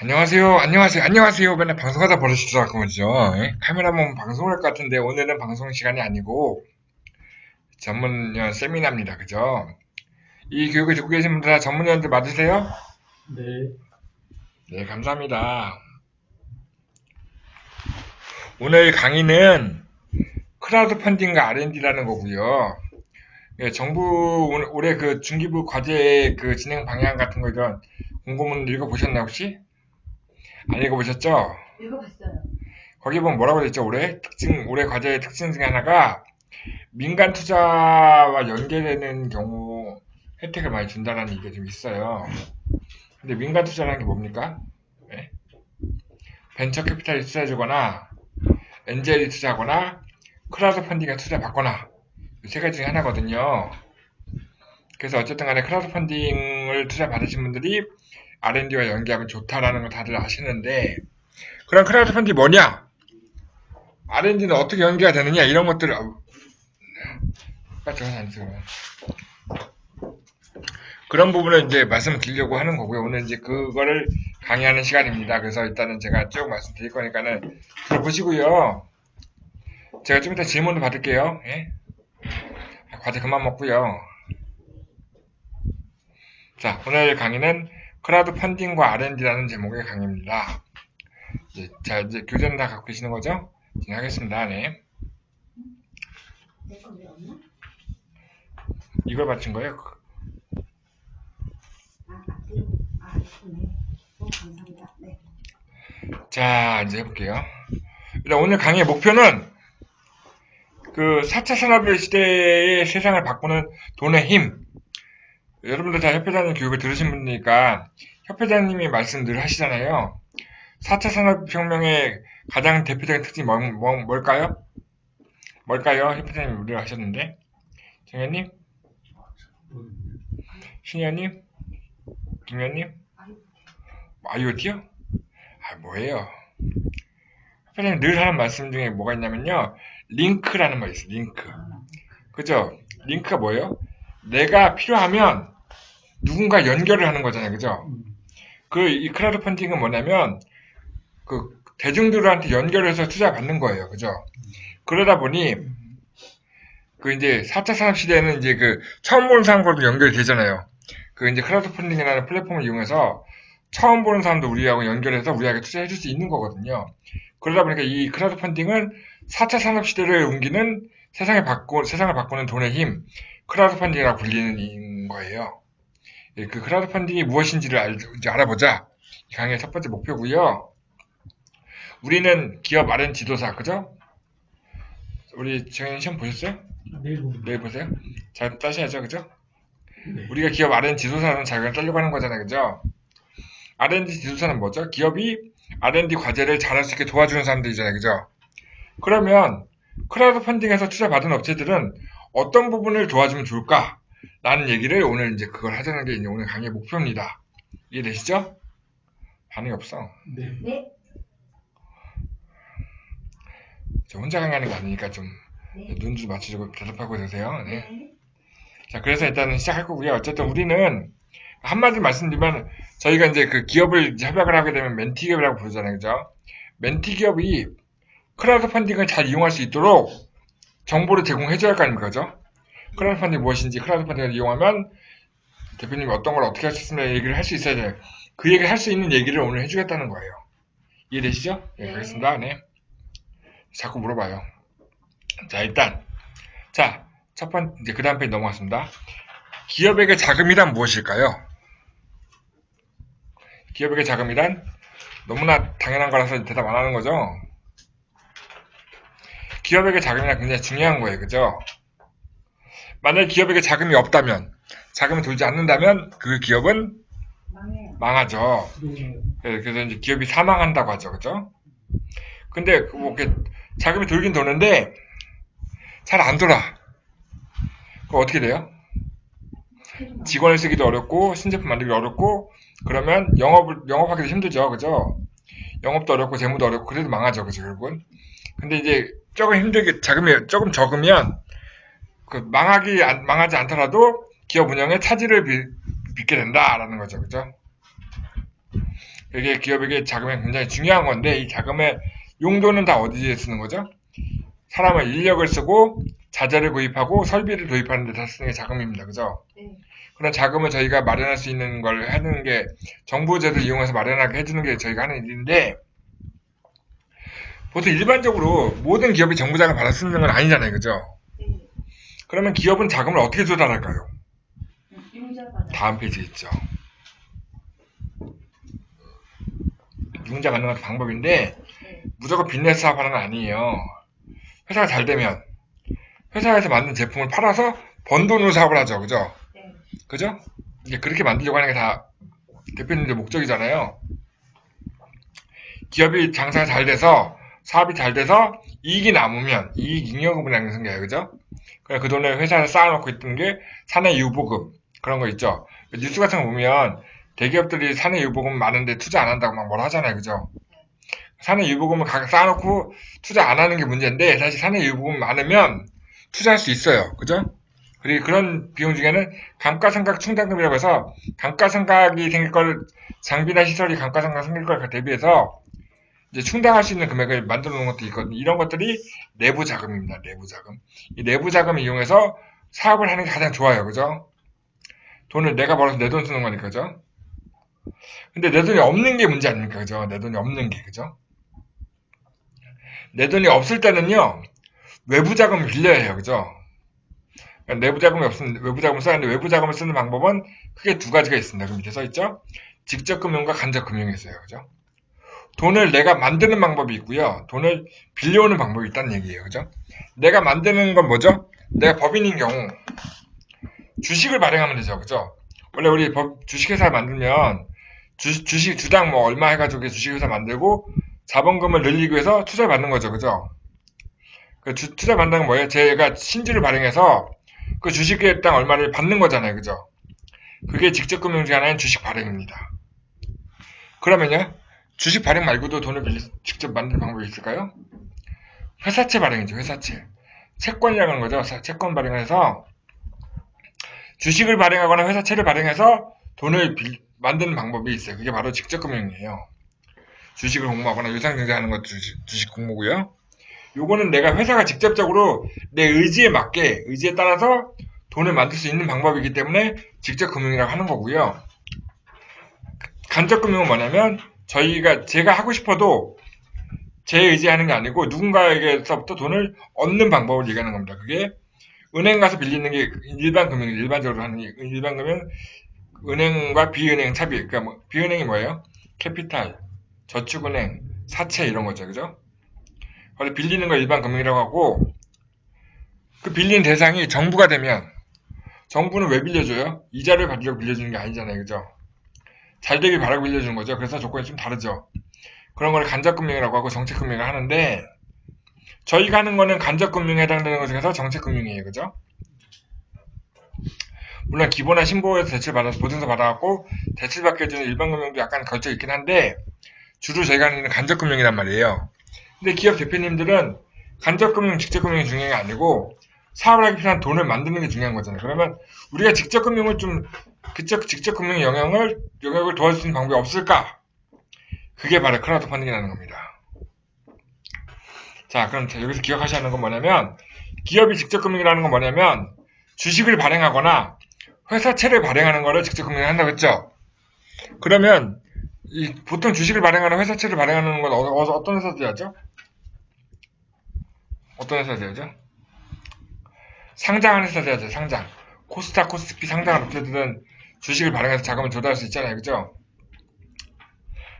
안녕하세요, 안녕하세요, 안녕하세요. 맨날 방송하다 버릇이더라고, 그죠? 예? 카메라 보면 방송을 할 것 같은데, 오늘은 방송 시간이 아니고, 전문 세미나입니다, 그죠? 이 교육을 듣고 계신 분들 다 전문위원들 맞으세요? 네, 네, 감사합니다. 오늘 강의는 크라우드 펀딩과 R&D라는 거고요. 예, 정부 올해 그 중기부 과제 그 진행 방향 같은 거 이런 공고문 읽어보셨나요, 혹시? 안 읽어보셨죠? 읽어봤어요. 거기 보면 뭐라고 되어 있죠? 올해 과제의 특징 중에 하나가 민간 투자와 연계되는 경우 혜택을 많이 준다는 게 좀 있어요. 근데 민간 투자라는 게 뭡니까? 네? 벤처 캐피탈이 투자해주거나 엔젤이 투자하거나 크라우드 펀딩에 투자받거나 이 세 가지 중에 하나거든요. 그래서 어쨌든 간에 크라우드 펀딩을 투자 받으신 분들이 R&D와 연계하면 좋다라는 걸 다들 아시는데 그럼 크라우드 펀딩이 뭐냐? R&D는 어떻게 연계가 되느냐? 이런 것들을 빨리 안 쓰고 그런 부분을 이제 말씀드리려고 하는 거고요. 오늘 이제 그거를 강의하는 시간입니다. 그래서 일단은 제가 쭉 말씀드릴 거니까는 들어보시고요. 제가 좀 이따 질문을 받을게요. 예? 과제 그만 먹고요. 자, 오늘 강의는 크라우드 펀딩과 R&D라는 제목의 강의입니다. 이제 교재는 다 갖고 계시는 거죠? 진행하겠습니다. 네. 내 거 왜 없나? 이걸 맞춘 거예요? 있네. 감사합니다. 네. 자, 이제 해볼게요. 일단 오늘 강의의 목표는 그 4차 산업의 시대의 세상을 바꾸는 돈의 힘. 여러분들 다 협회장님 교육을 들으신 분이니까 협회장님이 말씀 늘 하시잖아요. 4차 산업혁명의 가장 대표적인 특징이 뭘까요? 뭘까요? 협회장님이 우리가 하셨는데. 정현님? 신현님? 김현님? IoT요? 아, 뭐예요? 협회장님 늘 하는 말씀 중에 뭐가 있냐면요. 링크라는 말 있어요. 링크. 그죠? 링크가 뭐예요? 내가 필요하면 누군가 연결을 하는 거잖아요. 그죠? 이 크라우드 펀딩은 뭐냐면 그 대중들한테 연결해서 투자 받는 거예요. 그죠? 그러다 보니 그 이제 4차 산업 시대에는 이제 그 처음 보는 사람과도 연결이 되잖아요. 그 이제 크라우드 펀딩이라는 플랫폼을 이용해서 처음 보는 사람도 우리하고 연결해서 우리에게 투자해 줄 수 있는 거거든요. 그러다 보니까 이 크라우드 펀딩은 4차 산업 시대를 옮기는 세상을 바꾸는 돈의 힘, 크라우드 펀딩이라고 불리는 거예요. 예, 그 크라우드 펀딩이 무엇인지를 이제 알아보자. 이 강의의 첫 번째 목표고요. 우리는 기업 R&D 지도사, 그죠? 우리 정현이 시험 보셨어요? 내일 보세요? 잘 따셔야죠, 그죠? 네. 우리가 기업 R&D 지도사는 자기가 따려고 하는 거잖아요, 그죠? R&D 지도사는 뭐죠? 기업이 R&D 과제를 잘할 수 있게 도와주는 사람들이잖아요, 그죠? 그러면 크라우드 펀딩에서 투자받은 업체들은 어떤 부분을 도와주면 좋을까? 라는 얘기를 오늘 이제 그걸 하자는 게 이제 오늘 강의의 목표입니다. 이해되시죠? 반응이 없어. 네. 네. 저 혼자 강의하는 거 아니니까 좀 네. 눈 좀 맞추시고 대답하고 되세요. 네. 네. 자, 그래서 일단은 시작할 거고요. 어쨌든 우리는 한마디 말씀드리면 저희가 이제 그 기업을 이제 협약을 하게 되면 멘티 기업이라고 부르잖아요. 그죠? 멘티 기업이 크라우드 펀딩을 잘 이용할 수 있도록 정보를 제공해 줘야 할 거 아닙니까? 그죠? 크라우드 펀딩이 무엇인지 크라우드 펀딩을 이용하면 대표님이 어떤 걸 어떻게 할 수 있으면 얘기를 할 수 있어야 돼요. 그 얘기를 할 수 있는 얘기를 오늘 해주겠다는 거예요. 이해되시죠? 네, 그렇습니다. 네. 자꾸 물어봐요. 자, 일단. 자, 첫 번째, 이제 그 다음 페이지 넘어갔습니다. 기업에게 자금이란 무엇일까요? 기업에게 자금이란 너무나 당연한 거라서 대답 안 하는 거죠? 기업에게 자금이란 굉장히 중요한 거예요. 그죠? 만약에 기업에게 자금이 없다면, 자금이 돌지 않는다면 그 기업은 망해요. 망하죠. 그래서 이제 기업이 사망한다고 하죠. 그죠? 근데 뭐 이렇게 자금이 돌긴 도는데 잘 안 돌아. 그럼 어떻게 돼요? 직원을 쓰기도 어렵고 신제품 만들기 어렵고 그러면 영업하기도 힘들죠. 그죠? 영업도 어렵고 재무도 어렵고 그래도 망하죠. 그죠? 결국은. 근데 이제 조금 힘들게 자금이 조금 적으면 그 망하지 않더라도 기업 운영에 차질을 빚게 된다라는 거죠. 그죠? 이게 기업에게 자금이 굉장히 중요한 건데 이 자금의 용도는 다 어디에 쓰는 거죠? 사람의 인력을 쓰고 자재를 구입하고 설비를 도입하는 데 다 쓰는 게 자금입니다. 그죠? 네. 그런 자금을 저희가 마련할 수 있는 걸 하는 게 정부 제도를 이용해서 마련하게 해주는 게 저희가 하는 일인데 보통 일반적으로 모든 기업이 정부 자금을 받아 쓰는 건 아니잖아요. 그죠? 네. 그러면 기업은 자금을 어떻게 조달할까요? 융자가 다음 페이지 있죠. 융자 받는 것도 방법인데 네. 무조건 빚내서 사업하는 건 아니에요. 회사가 잘 되면 회사에서 만든 제품을 팔아서 번 돈으로 사업을 하죠. 그죠? 네. 그죠? 이제 그렇게 만들려고 하는 게 다 대표님들 목적이잖아요. 기업이 장사가 잘 돼서 사업이 잘 돼서 이익이 남으면 이익 잉여금이라는 게 생겨요. 그죠? 그래서 그 돈을 회사에 쌓아놓고 있던 게 사내 유보금 그런 거 있죠. 뉴스 같은 거 보면 대기업들이 사내 유보금 많은데 투자 안 한다고 막 뭐라 하잖아요. 그죠? 사내 유보금을 쌓아놓고 투자 안 하는 게 문제인데 사실 사내 유보금 많으면 투자할 수 있어요. 그죠? 그리고 그런 비용 중에는 감가상각 충당금이라고 해서 감가상각이 생길 걸 장비나 시설이 감가상각 생길 걸 대비해서 이제 충당할 수 있는 금액을 만들어 놓은 것도 있거든요. 이런 것들이 내부 자금입니다. 내부 자금. 이 내부 자금을 이용해서 사업을 하는 게 가장 좋아요. 그죠? 돈을 내가 벌어서 내 돈 쓰는 거니까. 그죠? 근데 내 돈이 없는 게 문제 아닙니까? 그죠? 내 돈이 없는 게. 그죠? 내 돈이 없을 때는요. 외부 자금을 빌려야 해요. 그죠? 그러니까 내부 자금이 없으면 외부 자금을 써야 하는데 외부 자금을 쓰는 방법은 크게 두 가지가 있습니다. 그 밑에 써 있죠? 직접 금융과 간접 금융이 있어요. 그죠? 돈을 내가 만드는 방법이 있고요. 돈을 빌려오는 방법이 있다는 얘기예요. 그죠? 내가 만드는 건 뭐죠? 내가 법인인 경우 주식을 발행하면 되죠. 그죠? 원래 우리 주식회사 만들면 주식 주당 뭐 얼마 해가지고 주식회사 만들고 자본금을 늘리기 위해서 투자를 받는 거죠. 그죠? 그 투자 받는 건 뭐예요? 제가 신주를 발행해서 그 주식에 당 얼마를 받는 거잖아요. 그죠? 그게 직접 금융 중 하나인 주식 발행입니다. 그러면요. 주식 발행 말고도 돈을 직접 만드는 방법이 있을까요? 회사채 발행이죠. 회사채. 채권이라고 하는 거죠. 채권 발행을 해서 주식을 발행하거나 회사채를 발행해서 돈을 만드는 방법이 있어요. 그게 바로 직접 금융이에요. 주식을 공모하거나 유상증자하는 것도 주식 공모고요. 요거는 내가 회사가 직접적으로 내 의지에 맞게 의지에 따라서 돈을 만들 수 있는 방법이기 때문에 직접 금융이라고 하는 거고요. 간접 금융은 뭐냐면 제가 하고 싶어도 제 의지하는 게 아니고 누군가에게서부터 돈을 얻는 방법을 얘기하는 겁니다. 그게 은행 가서 빌리는 게 일반 금융, 일반적으로 하는 일반 금융, 은행과 비은행 차비. 그러니까 비은행이 뭐예요? 캐피탈, 저축은행, 사채 이런 거죠, 그죠? 원래 빌리는 걸 일반 금융이라고 하고 그 빌린 대상이 정부가 되면 정부는 왜 빌려줘요? 이자를 받으려고 빌려주는 게 아니잖아요, 그죠? 잘 되길 바라고 빌려주는 거죠. 그래서 조건이 좀 다르죠. 그런 걸 간접금융이라고 하고 정책금융을 하는데 저희가 하는 거는 간접금융에 해당되는 것 중에서 정책금융이에요. 그죠? 물론 기본화 신고에서 대출 받아서 보증서 받아갖고 대출 받게 해주는 일반금융도 약간 걸쳐 있긴 한데 주로 저희가 하는 건 간접금융이란 말이에요. 근데 기업 대표님들은 간접금융, 직접금융이 중요한 게 아니고 사업을 하기 필요한 돈을 만드는 게 중요한 거잖아요. 그러면 우리가 직접금융을 좀 직접금융의 영역을 도와줄 수 있는 방법이 없을까? 그게 바로 크라우드 펀딩이라는 겁니다. 자, 그럼 여기서 기억하셔야 하는 건 뭐냐면 기업이 직접금융이라는 건 뭐냐면 주식을 발행하거나 회사채를 발행하는 거를 직접금융을 한다고 했죠. 그러면 보통 주식을 발행하는 회사채를 발행하는 건 어떤 회사들이 하죠? 어떤 회사들이 하죠? 상장한 회사들이 하죠. 상장. 코스닥, 코스피 상장한 업체들은 주식을 발행해서 자금을 조달할 수 있잖아요. 그죠?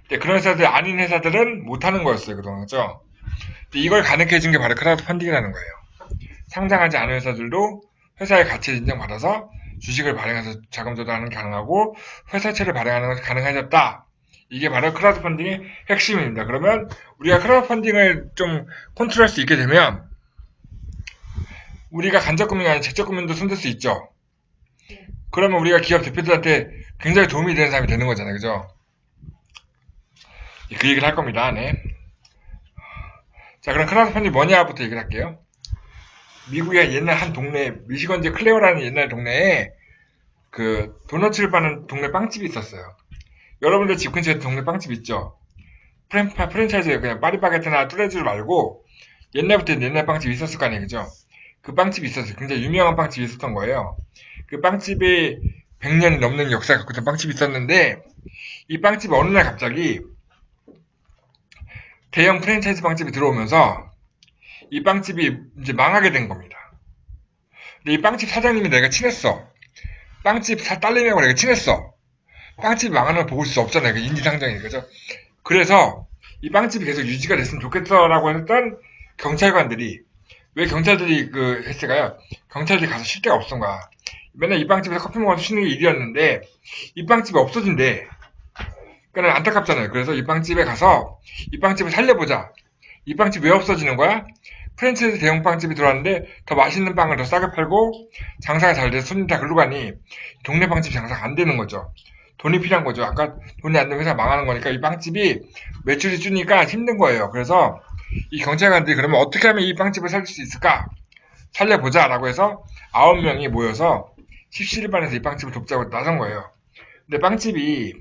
근데 그런 회사들 아닌 회사들은 못하는 거였어요. 그동안. 그죠? 이걸 가능케 해준 게 바로 크라우드 펀딩이라는 거예요. 상장하지 않은 회사들도 회사의 가치를 인정받아서 주식을 발행해서 자금 조달하는 게 가능하고 회사채를 발행하는 것이 가능해졌다. 이게 바로 크라우드 펀딩의 핵심입니다. 그러면 우리가 크라우드 펀딩을 좀 컨트롤할 수 있게 되면 우리가 간접금융이 아닌 직접금융도 손댈 수 있죠. 그러면 우리가 기업 대표들한테 굉장히 도움이 되는 사람이 되는 거잖아요. 그죠? 그 얘기를 할 겁니다. 네. 자, 그럼 크라우드 펀딩이 뭐냐부터 얘기를 할게요. 미국의 옛날 한 동네, 미시건주 클레어라는 옛날 동네에 그 도너츠를 파는 동네 빵집이 있었어요. 여러분들 집 근처에 동네 빵집 있죠? 프랜차이즈 그냥 파리바게트나 뚜레쥬 말고 옛날부터 옛날 빵집이 있었을 거 아니에요, 그죠? 그 빵집이 있었어요. 굉장히 유명한 빵집이 있었던 거예요. 그 빵집이 100년이 넘는 역사가 갖고 있던 빵집이 있었는데 이 빵집이 어느 날 갑자기 대형 프랜차이즈 빵집이 들어오면서 이 빵집이 이제 망하게 된 겁니다. 근데 이 빵집 사장님이 내가 친했어. 빵집 딸내미하고 내가 친했어. 빵집이 망하는 걸 보고 있을 수 없잖아요. 그 인지상정이니까, 그죠? 그래서 이 빵집이 계속 유지가 됐으면 좋겠어라고 했던 경찰관들이 왜 경찰들이 했을까요? 경찰들이 가서 쉴 데가 없던 거야. 맨날 이 빵집에서 커피 먹어서 쉬는 게 일이었는데 이 빵집이 없어진대. 그러니까 안타깝잖아요. 그래서 이 빵집에 가서 이 빵집을 살려보자. 이 빵집 왜 없어지는 거야? 프랜차이즈 대형 빵집이 들어왔는데 더 맛있는 빵을 더 싸게 팔고 장사가 잘 돼서 손님 다 글로 가니 동네 빵집 장사가 안 되는 거죠. 돈이 필요한 거죠. 아까 돈이 안 되면 회사 망하는 거니까 이 빵집이 매출이 주니까 힘든 거예요. 그래서 이 경찰관들이 그러면 어떻게 하면 이 빵집을 살릴 수 있을까? 살려보자 라고 해서 9명이 모여서 십시일반에서 이 빵집을 돕자고 나선 거예요. 근데 빵집이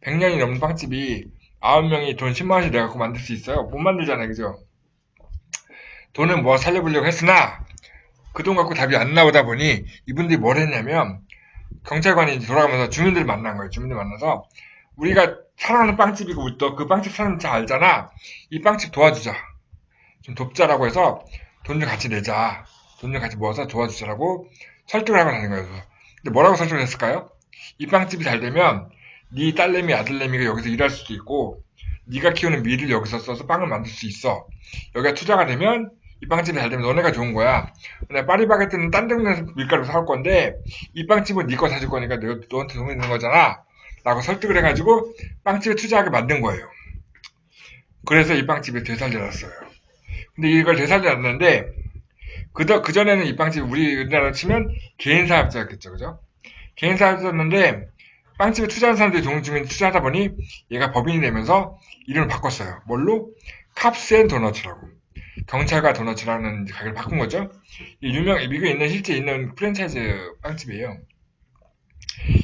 100년이 넘는 빵집이 9명이 돈 10만원씩 내갖고 만들 수 있어요? 못 만들잖아요. 그죠? 돈은 뭐 살려보려고 했으나 그 돈 갖고 답이 안 나오다 보니 이분들이 뭘 했냐면 경찰관이 돌아가면서 주민들을 만난 거예요. 주민들 만나서 우리가 사랑하는 빵집이고 또 그 빵집 사람 잘 알잖아. 이 빵집 도와주자. 좀 돕자라고 해서 돈 좀 같이 내자. 돈 좀 같이 모아서 도와주자라고 설득을 하고 다닌 거예요. 근데 뭐라고 설득을 했을까요? 이 빵집이 잘 되면 네 딸내미 아들내미가 여기서 일할 수도 있고 네가 키우는 밀을 여기서 써서 빵을 만들 수 있어. 여기가 투자가 되면 이 빵집이 잘 되면 너네가 좋은 거야. 근데 파리바게뜨는 딴 동네에서 밀가루 사올 건데 이 빵집은 네 거 사줄 거니까 내가 너한테 돈 있는 거잖아. 라고 설득을 해가지고 빵집에 투자하게 만든 거예요. 그래서 이 빵집이 되살려놨어요. 근데 이걸 되살려놨는데 그전에는 이 빵집이 우리나라로 치면 개인 사업자였겠죠. 그죠? 개인 사업자였는데 빵집에 투자한 사람들이 동주민 투자하다 보니 얘가 법인이 되면서 이름을 바꿨어요. 뭘로? 캅스앤 도너츠라고. 경찰과 도너츠라는 가게를 바꾼 거죠. 이 미국에 있는 실제 있는 프랜차이즈 빵집이에요.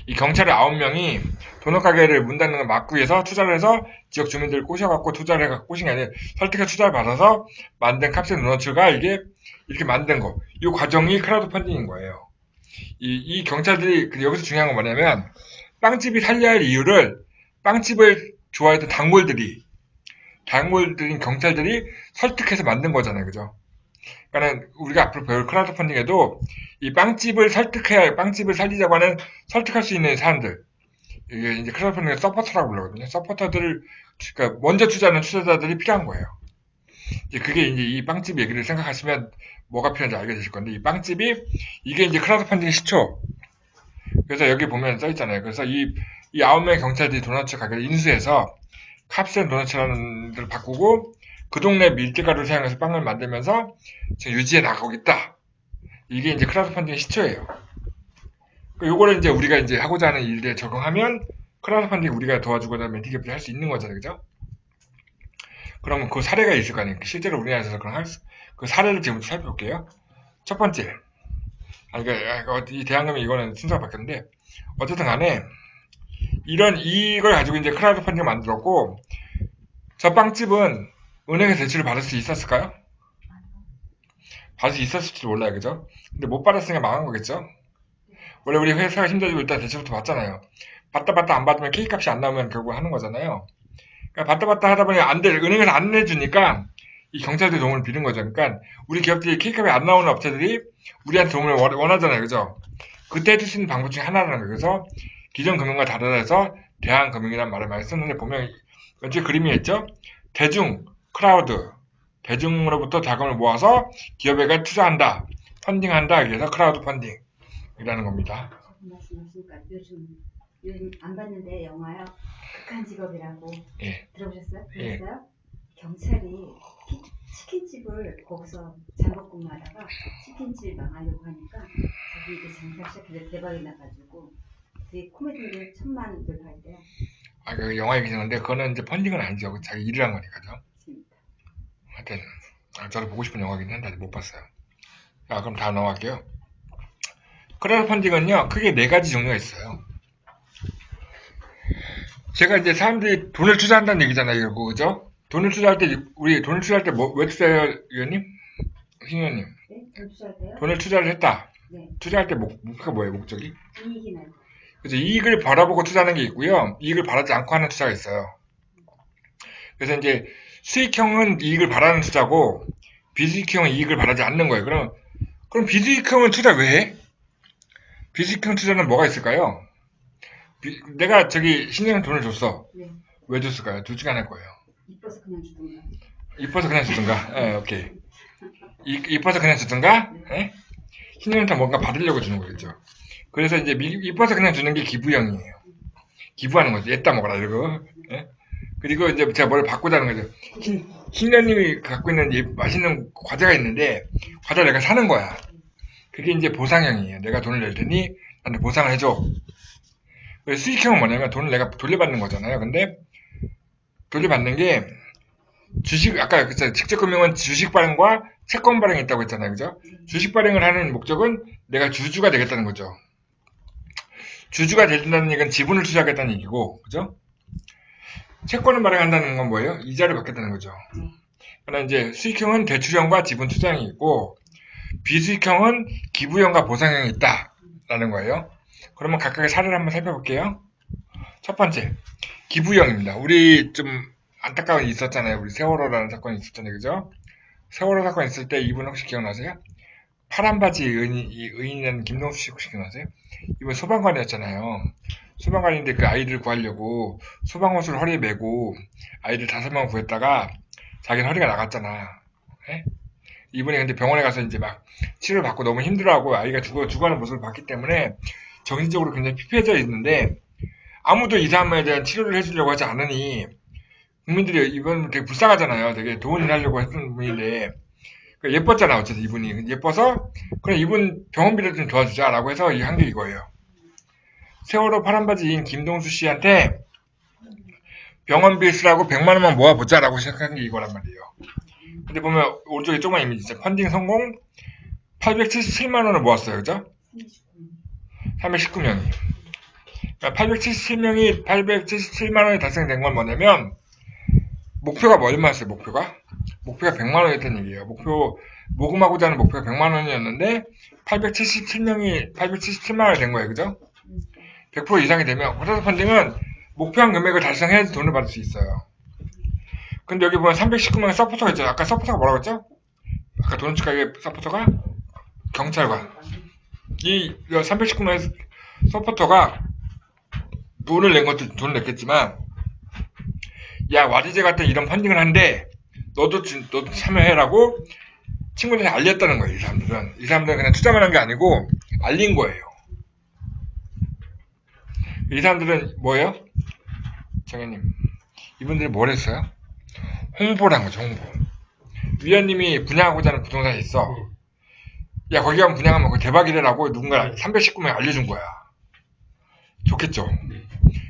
이 경찰의 9명이 도넛 가게를 문 닫는 걸 막기 위해서 투자를 해서 지역 주민들을 꼬셔갖고 투자를 해갖고 꼬신 게 아니라 설득해 투자를 받아서 만든 캅스앤 도너츠가 이게 이렇게 만든 거. 이 과정이 크라우드 펀딩인 거예요. 이 경찰들이 여기서 중요한 건 뭐냐면 빵집이 살려야 할 이유를 빵집을 좋아했던 단골들인 경찰들이 설득해서 만든 거잖아요. 그죠? 그러니까 우리가 앞으로 배울 크라우드 펀딩에도 이 빵집을 살리자고 하는 설득할 수 있는 사람들. 이게 이제 크라우드 펀딩의 서포터라고 불러거든요. 서포터들을, 그러니까 먼저 투자하는 투자자들이 필요한 거예요. 이제 그게 이제 이 빵집 얘기를 생각하시면 뭐가 필요한지 알게 되실 건데, 이 빵집이, 이게 이제 크라우드 펀딩의 시초. 그래서 여기 보면 써있잖아요. 그래서 이 9명의 경찰들이 도너츠 가게를 인수해서 캅스앤 도너츠라는 데를 바꾸고 그 동네 밀가루를 사용해서 빵을 만들면서 지금 유지해 나가고 있다. 이게 이제 크라우드 펀딩의 시초예요. 요거를 이제 우리가 이제 하고자 하는 일에 적용하면 크라우드 펀딩 우리가 도와주거나 멘티기업이 할 수 있는 거잖아요. 그죠? 그러면 그 사례가 있을 거 아니에요. 실제로 우리나라에서 그 사례를 지금부터 살펴볼게요. 첫 번째. 이 대한금이 이거는 순서가 바뀌었는데, 어쨌든 간에, 이걸 가지고 이제 크라우드 펀딩을 만들었고, 저 빵집은 은행에서 대출을 받을 수 있었을까요? 받을 수 있었을지 몰라요. 그죠? 근데 못 받았으니까 망한 거겠죠? 원래 우리 회사가 힘들고 일단 대출부터 받잖아요. 받다 안 받으면 K값이 안 나오면 결국 하는 거잖아요. 그러니까 받다 하다 보니 은행에서 안 내주니까 이 경찰들이 도움을 비는 거죠. 그러니까 우리 기업들이 K값이 안 나오는 업체들이 우리한테 도움을 원하잖아요. 그죠? 그때 해줄 수 있는 방법 중에 하나라는 거예요. 그래서 기존 금융과 다르다 해서 대한금융이라는 말을 많이 썼는데 보면 왼쪽에 그림이 있죠? 크라우드. 대중으로부터 자금을 모아서 기업에게 투자한다. 펀딩한다. 그래서 크라우드 펀딩이라는 겁니다. 말씀하시니까 요즘 안 봤는데 영화요. 극한 직업이라고 예. 들어보셨어요? 예. 보셨어요? 경찰이 치킨집을 거기서 잠복근무하다가 치킨집 망하려고 하니까 자기 이제 장사 시작해서 대박이 나가지고 되게 코미디를 천만들 하대요. 그 영화에 비슷한데 그거는 이제 펀딩은 아니죠. 자기 일을 한 거니까죠. 하여튼 저도 보고 싶은 영화긴 한데 아직 못 봤어요. 자, 그럼 다음 넘어갈게요. 크라우드 펀딩은요 크게 4가지 종류가 있어요. 제가 이제 사람들이 돈을 투자한다는 얘기잖아요, 이거, 그죠? 돈을 투자할 때, 우리 돈을 투자할 때 왜 투자해요, 위원님? 신현님. 네? 돈 투자할 때요? 돈을 투자를 했다. 네. 투자할 때 목표가 뭐예요, 목적이? 이익이 나고. 그래서 이익을 바라보고 투자하는 게 있고요. 이익을 바라지 않고 하는 투자가 있어요. 그래서 이제 수익형은 이익을 바라는 투자고, 비수익형은 이익을 바라지 않는 거예요. 그럼 비수익형은 투자 왜 해? 비수익형 투자는 뭐가 있을까요? 내가 신현님 돈을 줬어. 네. 왜 줬을까요? 둘 중에 하나일 거예요. 이뻐서 그냥 주던가. 이뻐서 그냥 주든가. 예, 오케이. 이뻐서 그냥 주든가. 예? 신현한테 뭔가 받으려고 주는 거겠죠. 그래서 이제 이뻐서 그냥 주는 게 기부형이에요. 기부하는 거죠. 얘따 먹어라 이러고. 예? 그리고 이제 제가 뭘 받고자는 거죠. 신현님이 갖고 있는 이 맛있는 과자가 있는데 과자 내가 사는 거야. 그게 이제 보상형이에요. 내가 돈을 낼 테니 나한테 보상을 해줘. 수익형은 뭐냐면 돈을 내가 돌려받는 거잖아요. 근데 돌려받는 게 아까 직접 금융은 주식 발행과 채권 발행이 있다고 했잖아요. 그죠? 주식 발행을 하는 목적은 내가 주주가 되겠다는 거죠. 주주가 된다는 얘기는 지분을 투자하겠다는 얘기고, 그죠? 채권을 발행한다는 건 뭐예요? 이자를 받겠다는 거죠. 그러나 이제 수익형은 대출형과 지분 투자형이 있고, 비수익형은 기부형과 보상형이 있다라는 거예요. 그러면 각각의 사례를 한번 살펴볼게요. 첫 번째, 기부형입니다. 우리 좀 안타까운 일이 있었잖아요. 우리 세월호라는 사건이 있었잖아요. 그죠? 세월호 사건 있을 때 이분 혹시 기억나세요? 파란 바지 의인이라는 김동수 씨 혹시 기억나세요? 이분 소방관이었잖아요. 소방관인데 그 아이들 구하려고 소방호수를 허리에 메고 아이들 5명 구했다가 자기는 허리가 나갔잖아. 네? 이분이 근데 병원에 가서 이제 막 치료를 받고 너무 힘들어하고 아이가 죽어가는 모습을 봤기 때문에 정신적으로 굉장히 피폐해져 있는데 아무도 이 사람에 대한 치료를 해주려고 하지 않으니 국민들이 이분 되게 불쌍하잖아요. 되게 도움을 하려고 했던 분인데 예뻤잖아. 어쨌든 이분이 예뻐서 그래 이분 병원비를 좀 도와주자라고 해서 한 게 이거예요. 세월호 파란바지인 김동수 씨한테 병원비 쓰라고 100만 원만 모아보자라고 시작한 게 이거란 말이에요. 근데 보면 오른쪽에 조그만 이미지 있어요. 펀딩 성공 877만 원을 모았어요. 그죠? 319명이. 877만 원이 달성된 건 뭐냐면 목표가 얼마였어요? 목표가 100만 원이었던 얘기예요. 모금하고자 하는 목표가 100만 원이었는데 877만 원이 된 거예요. 그죠? 100% 이상이 되면 크라우드 펀딩은 목표한 금액을 달성해야지 돈을 받을 수 있어요. 근데 여기 보면 319명의 서포터가 있죠. 아까 서포터가 뭐라고 했죠? 아까 도넛가게 서포터가 경찰관. 이 319명의 서포터가 돈을 낸 것도 돈을 냈겠지만 야 와디제 같은 이런 펀딩을 한데 너도 참여해라고 친구들한테 알렸다는 거예요. 이 사람들은 그냥 투자만 한 게 아니고 알린 거예요. 이 사람들은 뭐예요? 정현님 이분들이 뭘 했어요? 홍보를 한 거죠. 홍보. 위원님이 분양하고자 하는 부동산이 있어. 야 거기 가면 분양하면 그거 대박이래라고 누군가 319명 알려준 거야. 좋겠죠.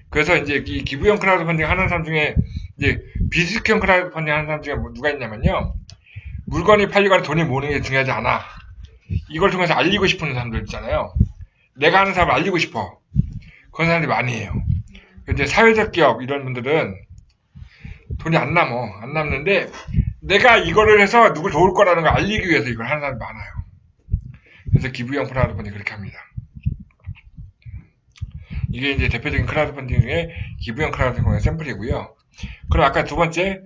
그래서 이제 이 기부형 크라우드 펀딩 하는 사람 중에 이제 비수익형 크라우드 펀딩 하는 사람 중에 누가 있냐면요. 물건이 팔리거나 돈이 모으는 게 중요하지 않아. 이걸 통해서 알리고 싶은 사람들 있잖아요. 내가 하는 사람을 알리고 싶어. 그런 사람들이 많이 해요. 근데 사회적 기업 이런 분들은 돈이 안 남는데 내가 이거를 해서 누굴 도울 거라는 걸 알리기 위해서 이걸 하는 사람이 많아요. 그래서 기부형 크라우드 펀딩 그렇게 합니다. 이게 이제 대표적인 크라우드 펀딩 중에 기부형 크라우드 펀딩의 샘플이고요. 그럼 아까 두 번째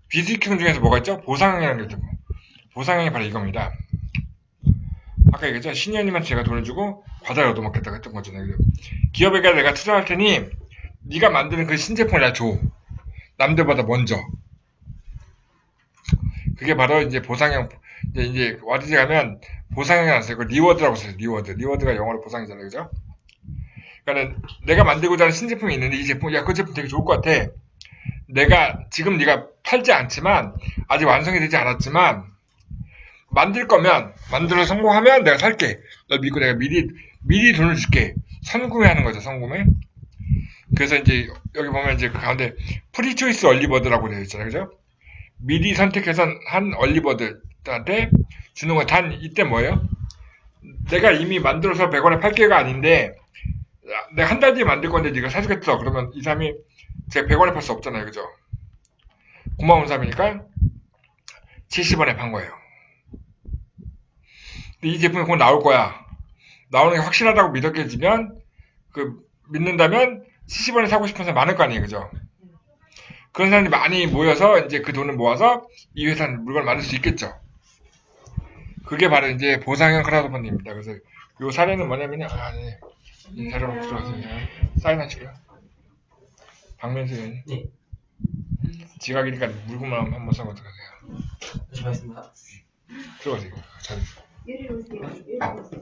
비수익형 중에서 뭐가 있죠? 보상형이라는 게 있죠. 보상형이 바로 이겁니다. 아까 얘기했죠? 신현님한테 제가 돈을 주고 과자를 얻어먹겠다고 했던 거잖아요. 기업에게 내가 투자할 테니 네가 만드는 그 신제품을 내가 줘. 남들보다 먼저. 그게 바로 이제 보상형. 이제 와디즈 가면 보상형이 안 쓰고 리워드라고 써요. 리워드가 영어로 보상이잖아요. 그죠? 그러니까 내가 만들고자 하는 신제품이 있는데 이 제품, 야, 그 제품 되게 좋을 것 같아. 지금 네가 팔지 않지만 아직 완성이 되지 않았지만 만들 거면 만들어 성공하면 내가 살게. 너 믿고 내가 미리 돈을 줄게. 선구매하는 거죠. 선구매. 그래서 이제 여기 보면 이제 그 가운데 프리초이스 얼리버드라고 되어 있잖아요. 그죠? 미리 선택해서 한 얼리버드한테 주는 거. 단 이때 뭐예요? 내가 이미 만들어서 100원에 팔게가 아닌데 내가 한 달 뒤에 만들 건데 네가 사주겠어. 그러면 이 사람이 제가 100원에 팔 수 없잖아요. 그죠? 고마운 사람이니까 70원에 판 거예요. 근데 이 제품이 곧 나올 거야. 나오는 게 확실하다고 믿어지면, 믿는다면 70원에 사고 싶은 사람 많을 거 아니에요. 그죠? 그런 사람들이 많이 모여서 이제 그 돈을 모아서 이 회사는 물건을 만들 수 있겠죠. 그게 바로 이제 보상형 크라우드 펀딩입니다. 그래서 요 사례는 뭐냐면요. 네. 이 자료로 들어가세요. 사인하시고요. 박명수 의원님. 네. 지각이니까 물건만 한번 써고 들어가세요. 수고하셨습니다. 들어가세요. 잘. 요리 오세요. 요리 오세요.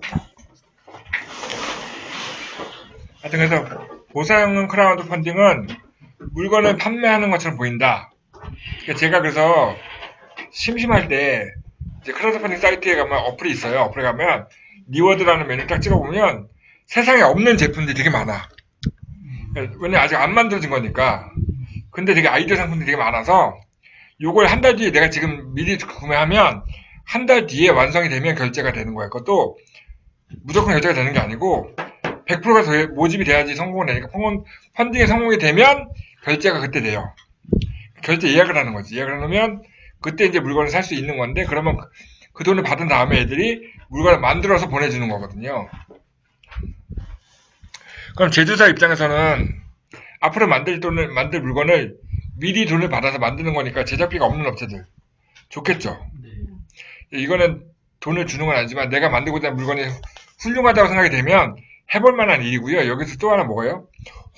하여튼 그래서 보상형 크라우드 펀딩은 물건을 판매하는 것처럼 보인다. 그러니까 제가 그래서 심심할 때 이제 크라우드 펀딩 사이트에 가면 어플이 있어요. 어플에 가면 리워드라는 메뉴 딱 찍어보면 세상에 없는 제품들이 되게 많아. 왜냐면 아직 안 만들어진 거니까. 근데 되게 아이디어 상품들이 되게 많아서 요걸 한 달 뒤에 내가 지금 미리 구매하면 한 달 뒤에 완성이 되면 결제가 되는 거야. 그것도 무조건 결제가 되는 게 아니고 100%가 모집이 돼야지 성공을 되니까 펀딩에 성공이 되면 결제가 그때 돼요. 결제 예약을 하는 거지. 예약을 해놓으면 그때 이제 물건을 살 수 있는 건데 그러면 그 돈을 받은 다음에 애들이 물건을 만들어서 보내주는 거거든요. 그럼 제조사 입장에서는 앞으로 만들 물건을 미리 돈을 받아서 만드는 거니까 제작비가 없는 업체들 좋겠죠. 네. 이거는 돈을 주는 건 아니지만 내가 만들고자 하는 물건이 훌륭하다고 생각이 되면 해볼 만한 일이고요. 여기서 또 하나 뭐예요?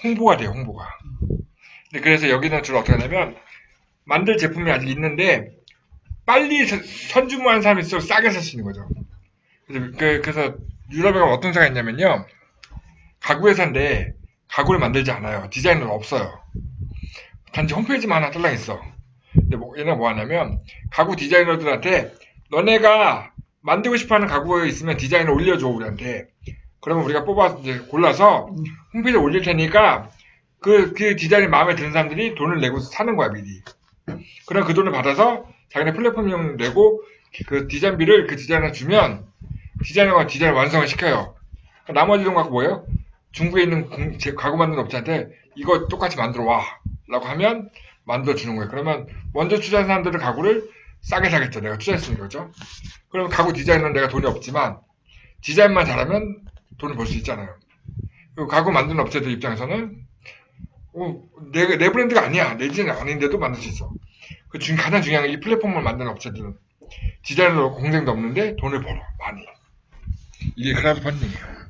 홍보가 돼요. 홍보가. 근데 그래서 여기는 주로 어떻게 하냐면 만들 제품이 아직 있는데 빨리 선주문하는 사람이 있어서 싸게 살 수 있는 거죠. 그래서 유럽에 가면 어떤 회사가 있냐면요. 가구 회사인데 가구를 만들지 않아요. 디자이너가 없어요. 단지 홈페이지만 하나 딸랑 있어. 근데 얘네가 뭐 하냐면 가구 디자이너들한테 너네가 만들고 싶어하는 가구가 있으면 디자인을 올려줘 우리한테. 그러면 우리가 뽑아서 이제 골라서 홈페이지에 올릴 테니까 그 디자인이 마음에 드는 사람들이 돈을 내고 사는 거야 미리. 그럼 그 돈을 받아서 자기네 플랫폼용 내고 그 디자인비를 그 디자이너가 주면 디자이너가 디자인 완성을 시켜요. 나머지 돈 갖고 뭐예요? 중국에 있는 가구 만드는 업체한테 이거 똑같이 만들어 와 라고 하면 만들어 주는 거예요. 그러면 먼저 투자한 사람들은 가구를 싸게 사겠죠. 내가 투자했으니까 그죠? 그럼 가구 디자인은 내가 돈이 없지만 디자인만 잘하면 돈을 벌 수 있잖아요. 그리고 가구 만드는 업체들 입장에서는 내 브랜드가 아니야. 내 디자인 아닌데도 만들 수 있어. 그 가장 중요한 게 이 플랫폼을 만드는 업체들은 디자인으로 공생도 없는데 돈을 벌어. 많이. 이게 크라우드 펀딩이에요.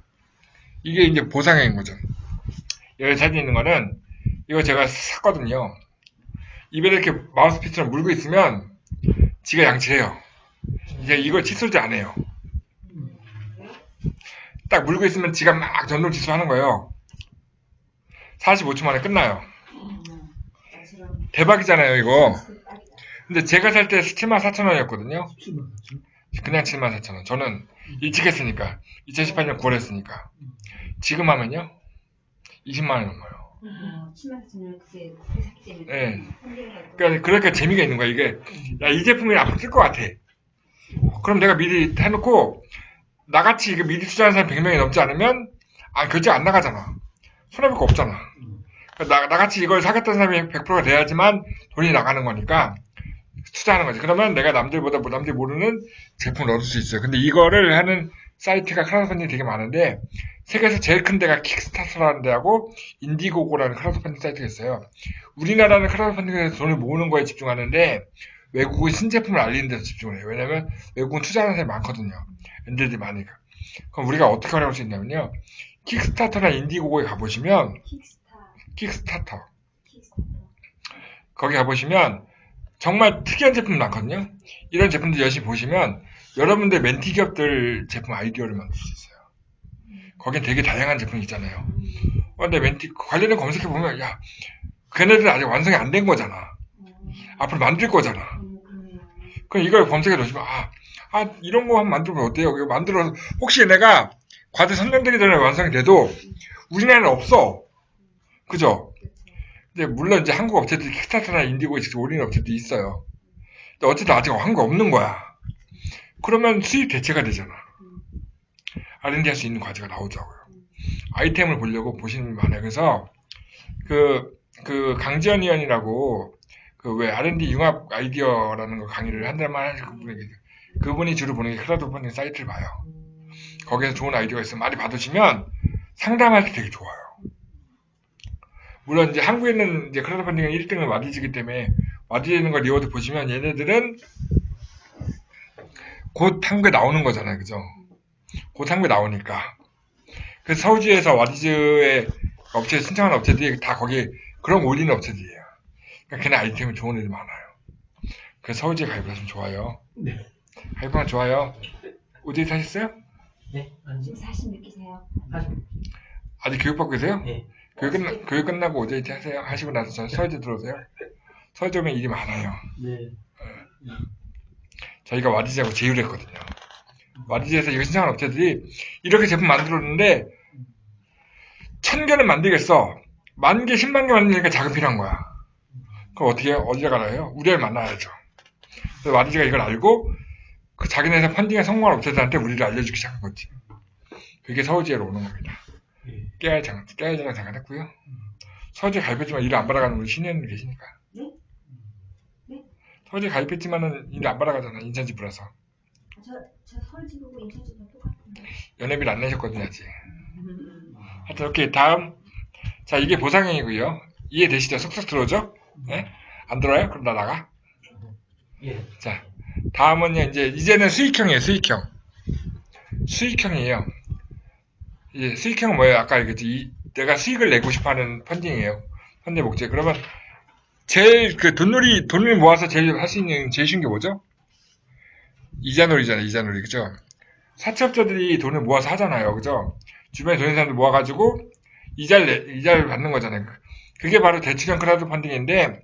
이게 이제 보상형인 거죠. 여기 사진 있는 거는 이거 제가 샀거든요. 입에 이렇게 마우스피스처럼 물고 있으면 지가 양치해요. 이제 이걸 칫솔질 안 해요. 딱 물고 있으면 지가 막 전동 칫솔 하는 거예요. 45초 만에 끝나요. 대박이잖아요, 이거. 근데 제가 살 때 74,000원이었거든요. 그냥 74,000원. 저는 일찍 했으니까. 2018년 9월에 했으니까. 지금 하면요? 20만 원 넘어요. 7만 그때 샀기 때문에. 네. 그러니까 재미가 있는 거야, 이게. 야, 이 제품이 앞으로 쓸 것 같아. 그럼 내가 미리 해놓고, 나같이 이게 미리 투자하는 사람이 100명이 넘지 않으면, 결제 안 나가잖아. 손해볼 거 없잖아. 나같이 이걸 사겠다는 사람이 100%가 돼야지만 돈이 나가는 거니까, 투자하는 거지. 그러면 내가 남들보다 남들이 모르는 제품을 얻을 수 있어요. 근데 이거를 하는 사이트가 크라우드 펀딩이 되게 많은데 세계에서 제일 큰 데가 킥스타터라는 데하고 인디고고라는 크라우드 펀딩 사이트가 있어요. 우리나라는 크라우드 펀딩에서 돈을 모으는 거에 집중하는데 외국은 신제품을 알리는 데서 집중을 해요. 왜냐면 외국은 투자하는 사람이 많거든요. 엔들들이 많으니까. 그럼 우리가 어떻게 활용할 수 있냐면요. 킥스타터나 인디고고에 가보시면 킥스타터 거기 가보시면 정말 특이한 제품 많거든요. 이런 제품들 열심히 보시면 여러분들 멘티 기업들 제품 아이디어를 만들 수 있어요. 거긴 되게 다양한 제품이 있잖아요. 근데 멘티 관련된 검색해 보면 야, 걔네들은 아직 완성이 안 된 거잖아. 앞으로 만들 거잖아. 그럼 이걸 검색해 놓으시면 이런 거 한번 만들면 어때요? 이거 만들어서 혹시 내가 과제 선정되기 전에 완성이 돼도 우리나라는 없어. 그죠? 근데 물론 이제 한국 업체들이 킥스타터나 인디고에 직접 올리는 업체들이 있어요. 근데 어쨌든 아직 한 거 없는 거야. 그러면 수입 대체가 되잖아. R&D 할 수 있는 과제가 나오자고요. 아이템을 보려고 보시는 분 많아요. 그래서 그 강지연 의원이라고 그 왜 R&D 융합 아이디어라는 거 강의를 한 달만 하시고 그분이 주로 보는 게 크라우드 펀딩 사이트를 봐요. 거기에서 좋은 아이디어가 있으면 많이 받으시면 상담할 때 되게 좋아요. 물론 이제 한국에는 이제 크라우드 펀딩은 1등은 와디즈이기 때문에 와디즈에 있는 거 리워드 보시면 얘네들은 곧 한국에 나오는 거잖아요. 그죠? 곧 한국에 나오니까. 그래서 서울지에서 와디즈의 업체 신청하는 업체들이 다 거기에 그런 올리는 업체들이에요. 그러니까 걔네 아이템이 좋은 애들 많아요. 그래서 서울지에 가입하시면 좋아요. 네. 가입하면 좋아요. OJT 하셨어요? 네. 아니, 46기세요. 아직 교육받고 계세요? 네. 교육 끝나고 OJT 하세요. 하시고 나서 전 서울지 들어오세요. 서울지 오면 일이 많아요. 네. 저희가 와디즈하고 제휴를 했거든요. 와디즈에서 이거 신청한 업체들이 이렇게 제품 만들었는데 1000개는 만들겠어. 10,000개, 100,000개 만드니까 자금 필요한 거야. 그럼 어떻게 해요? 어디에 가나요? 우리를 만나야죠. 그래서 와디즈가 이걸 알고 그 자기네에서 펀딩에 성공한 업체들한테 우리를 알려주기 시작한 거지. 그게 서울지혜로 오는 겁니다. 깨알장 잠깐 했고요. 서울지혜 가입했지만 일을 안 받아가는 우리 신혜원님 계시니까. 네? 네? 서울지혜 가입했지만은 일을 안 받아가잖아. 인천지부라서. 저 서울지부고 인천지부 똑같은데. 연회비를 안 내셨거든요, 아직. 하여튼, 오케이. 다음. 자, 이게 보상형이고요. 이해되시죠? 쏙쏙 들어오죠? 네? 안 들어요? 그럼 나 나가. 예. 자, 다음은요, 이제는 수익형이에요, 수익형. 수익형이에요. 이제 수익형은 뭐예요? 아까 얘기했지. 내가 수익을 내고 싶어 하는 펀딩이에요. 펀딩 목적. 그러면, 제일, 돈을 모아서 제일 할 수 있는, 제일 쉬운 게 뭐죠? 이자놀이잖아요, 이자놀이. 그죠? 사채업자들이 돈을 모아서 하잖아요. 그죠? 주변에 돈 있는 사람들 모아가지고, 이자를 받는 거잖아요. 그게 바로 대출형 크라우드 펀딩인데,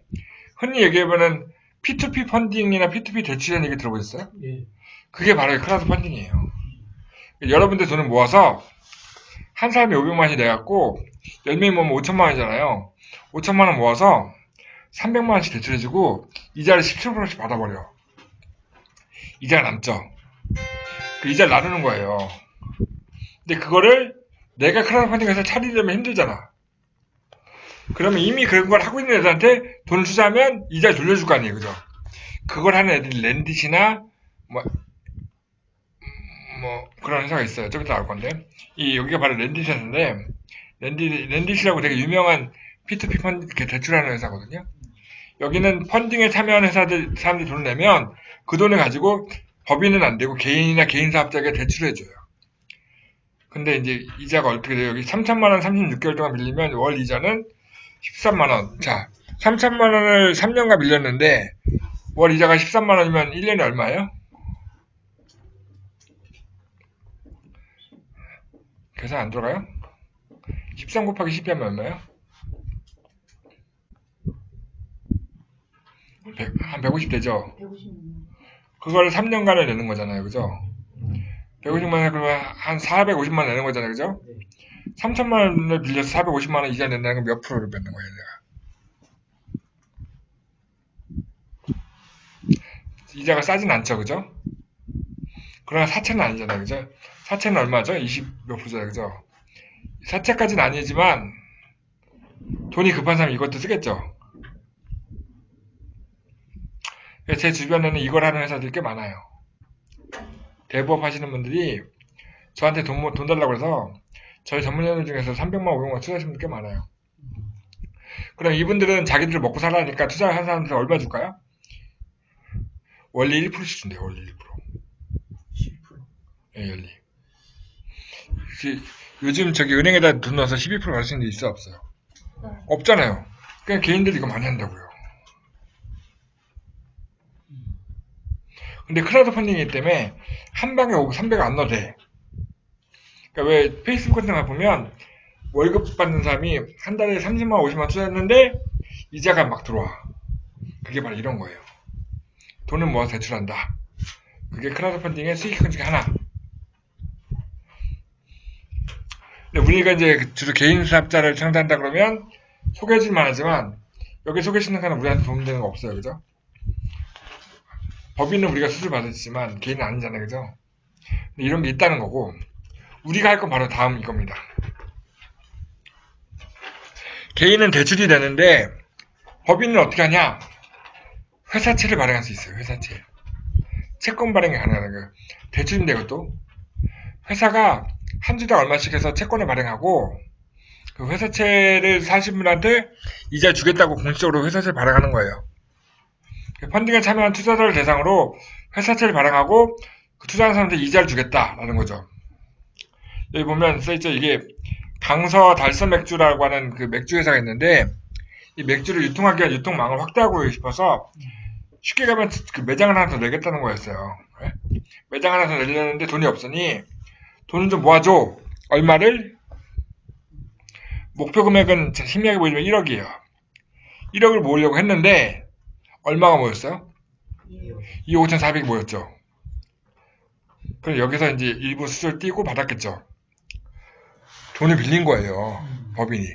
흔히 얘기해보는 P2P 펀딩이나 P2P 대출이라는 얘기 들어보셨어요? 예. 그게 바로 크라우드 펀딩이에요. 여러분들 돈을 모아서, 한 사람이 500만원이 돼갖고, 10명이 모으면 5천만원이잖아요. 5천만원 모아서, 300만원씩 대출해주고, 이자를 17%씩 받아버려. 이자가 남죠. 그 이자를 나누는 거예요. 근데 그거를 내가 크라우드 펀딩에서 차리려면 힘들잖아. 그러면 이미 그런 걸 하고 있는 애들한테 돈을 투자하면 이자를 돌려줄 거 아니에요. 그죠? 그걸 하는 애들이 랜딧이나 뭐 그런 회사가 있어요. 좀 이따 나올 건데. 여기가 바로 랜딧인데 랜딧이라고 되게 유명한 P2P 펀딩 대출하는 회사거든요. 여기는 펀딩에 참여하는 사람들이 돈을 내면 그 돈을 가지고 법인은 안 되고 개인이나 개인 사업자에게 대출을 해줘요. 근데 이제 이자가 어떻게 돼요? 여기 3천만 원 36개월 동안 빌리면 월 이자는 13만 원. 자, 3천만 원을 3년간 빌렸는데 월 이자가 13만 원이면 1년에 얼마예요? 계산 안 들어가요? 13 곱하기 10이 하면 얼마예요? 한 150 되죠? 150만. 그걸 3년간을 내는 거잖아요. 그죠? 150만 원 그러면 한 450만 원 내는 거잖아요. 그죠? 3천만 원을 빌려서 450만 원 이자 낸다는 건 몇 프로를 뱉는 거예요, 내가. 이자가 싸진 않죠. 그죠? 그러나 사채는 아니잖아요. 그죠? 사채는 얼마죠? 20 몇 프로잖아요. 그죠? 사채까지는 아니지만 돈이 급한 사람이 이것도 쓰겠죠. 제 주변에는 이걸 하는 회사들이 꽤 많아요. 대부업 하시는 분들이 저한테 돈 달라고 해서 저희 전문위원들 중에서 300만, 500만 투자하시는 분들 꽤 많아요. 그럼 이분들은 자기들 먹고 살라니까 투자한 사람들 얼마 줄까요? 원리 1%씩 준대요. 원리 1%. 10%. 예, 원리. 요즘 은행에다 돈 넣어서 12% 받을 수 있는 데 있어 없어요? 없잖아요. 그냥 개인들이 이거 많이 한다고요. 근데 크라우드 펀딩이기 때문에 한 방에 300을 안 넣어도 돼. 그러니까 왜 페이스북 같은 거 보면 월급 받는 사람이 한 달에 30만 원, 50만 원 투자했는데 이자가 막 들어와. 그게 바로 이런 거예요. 돈을 모아서 대출한다. 그게 크라우드 펀딩의 수익형 중에 하나. 근데 우리가 이제 주로 개인 사업자를 창단한다 그러면 소개해줄만 하지만 여기 소개시키는 거는 우리한테 도움되는 거 없어요. 그죠? 법인은 우리가 수술 받았지만 개인은 아니잖아요. 그죠? 근데 이런 게 있다는 거고 우리가 할 건 바로 다음 이겁니다. 개인은 대출이 되는데 법인은 어떻게 하냐? 회사채를 발행할 수 있어요. 회사채. 채권 발행이 가능한 거예요. 대출인데 이것도 회사가 한 주당 얼마씩 해서 채권을 발행하고 그 회사채를 사신 분한테 이자 주겠다고 공식적으로 회사채를 발행하는 거예요. 펀딩에 참여한 투자자를 대상으로 회사채를 발행하고 그 투자하는 사람한테 이자를 주겠다라는 거죠. 여기 보면 써있죠. 이게 강서 달서 맥주라고 하는 그 맥주 회사가 있는데 이 맥주를 유통하기 위한 유통망을 확대하고 싶어서 쉽게 가면 그 매장을 하나 더 내겠다는 거였어요. 매장 하나 더 내려는데 돈이 없으니 돈을 좀 모아줘. 얼마를? 목표 금액은 희미하게 보이면 1억이에요. 1억을 모으려고 했는데 얼마가 모였어요? 2억 5,400이 모였죠. 그럼 여기서 이제 일부 수수료를 띄고 받았겠죠. 돈을 빌린 거예요. 법인이.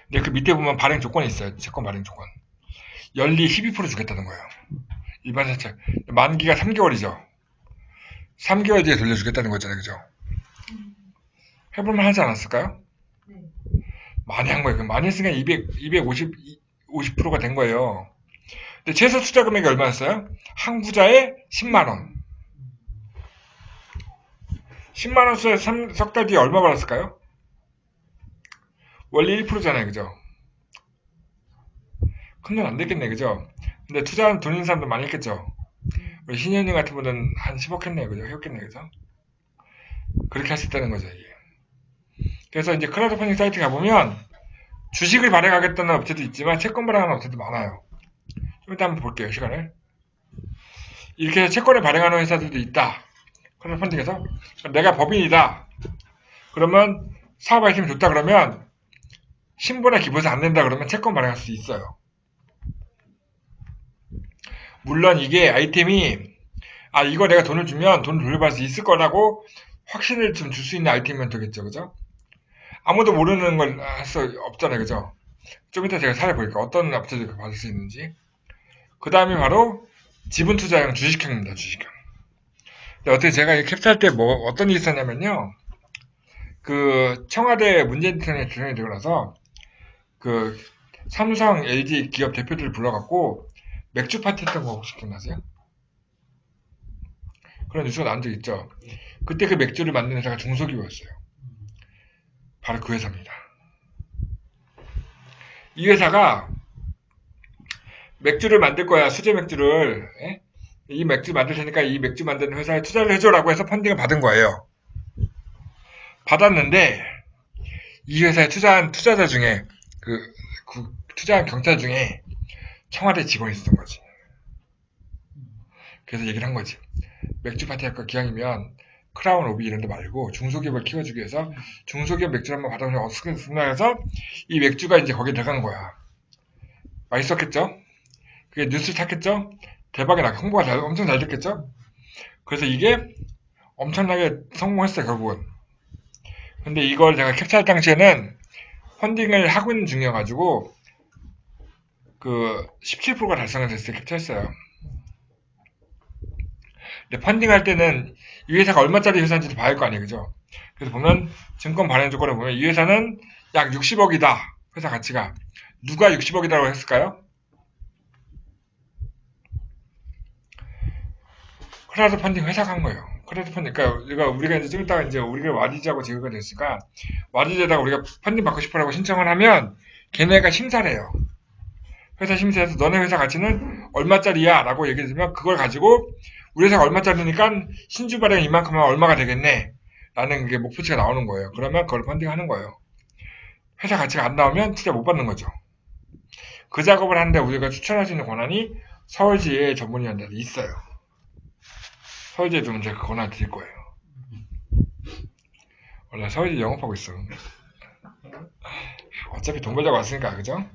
근데 그 밑에 보면 발행 조건이 있어요. 채권 발행 조건. 연리 12% 주겠다는 거예요. 일반 사채. 만기가 3개월이죠. 3개월 뒤에 돌려주겠다는 거잖아요. 그죠? 해볼만 하지 않았을까요? 네. 많이 한 거예요. 많이 했으니까 50%가 된 거예요. 근데 최소 투자 금액이 얼마였어요? 한 구자에 10만원. 10만원 써야 석 달 뒤에 얼마 받았을까요? 원리 1%잖아요. 그죠? 큰 돈 안 됐겠네. 그죠? 근데 투자하는 돈 있는 사람도 많이 했겠죠? 우리 신현님 같은 분은 한 10억 했네요. 그죠? 해왔겠네. 그죠? 그렇게 할 수 있다는 거죠. 이게. 그래서 이제 크라우드 펀딩 사이트 가보면 주식을 발행하겠다는 업체도 있지만 채권 발행하는 업체도 많아요. 좀 이따 한번 볼게요. 시간을. 이렇게 해서 채권을 발행하는 회사들도 있다. 크라우드 펀딩에서. 내가 법인이다. 그러면 사업 아이템이 좋다 그러면 신분에 기부해서 안 된다 그러면 채권 발행할 수 있어요. 물론 이게 아이템이 이거 내가 돈을 주면 돈을 돌려받을 수 있을 거라고 확신을 좀 줄 수 있는 아이템이면 되겠죠. 그죠? 아무도 모르는 걸 할 수 없잖아요. 그죠? 좀 이따 제가 살펴볼게요. 어떤 업체들이 받을 수 있는지. 그 다음이 바로 지분 투자형 주식형입니다. 주식형. 근데 어떻게 제가 이 캡스할 때 어떤 일이 있었냐면요. 그 청와대 문재인 대통령이 대통령이 되고 나서 그 삼성, LG 기업 대표들을 불러갖고 맥주 파티 했던 거 혹시 기억나세요? 그런 뉴스가 나온 적 있죠. 그때 그 맥주를 만드는 회사가 중소기업이었어요. 바로 그 회사입니다. 이 회사가 맥주를 만들 거야. 수제 맥주를. 이 맥주 만들 테니까 이 맥주 만드는 회사에 투자를 해줘라고 해서 펀딩을 받은 거예요. 받았는데 이 회사에 투자한 투자자 중에 그 투자한 경찰 중에 청와대 직원이 있었던 거지. 그래서 얘기를 한 거지. 맥주 파티 할 거 기왕이면 크라운 오비 이런 데 말고 중소기업을 키워주기 위해서 중소기업 맥주를 한번 받아보면 어떻게 해서 이 맥주가 이제 거기에 들어간 거야. 맛있었겠죠? 그게 뉴스를 탔겠죠? 대박이 나게 홍보가 엄청 잘 됐겠죠? 그래서 이게 엄청나게 성공했어요, 결국은. 근데 이걸 제가 캡처할 당시에는 펀딩을 하고 있는 중이어가지고 그 17%가 달성이 됐을 때 캡처했어요. 근데 펀딩할 때는 이 회사가 얼마짜리 회사인지도 봐야 할 거 아니에요. 그죠? 그래서 보면 증권 발행 조건을 보면 이 회사는 약 60억이다. 회사 가치가. 누가 60억이라고 했을까요? 크라우드 펀딩 회사가 한 거예요. 크라우드 펀딩. 그러니까 우리가 이제 좀 이따가 이제 우리가 와디즈하고 제휴가 됐으니까 와디즈에다가 우리가 펀딩 받고 싶어라고 신청을 하면 걔네가 심사를 해요. 회사 심사에서 너네 회사 가치는 얼마짜리야 라고 얘기해 주면 그걸 가지고 우리 회사가 얼마짜리니까 신주 발행 이만큼 하면 얼마가 되겠네 라는 게 목표치가 나오는 거예요. 그러면 그걸 펀딩하는 거예요. 회사 가치가 안 나오면 투자 못 받는 거죠. 그 작업을 하는데 우리가 추천할 수 있는 권한이 서울지의 전문위원들이 있어요. 서울지에도 문제 그 권한을 드릴 거예요. 원래 서울지 영업하고 있어. 어차피 돈 벌자고 왔으니까 그죠?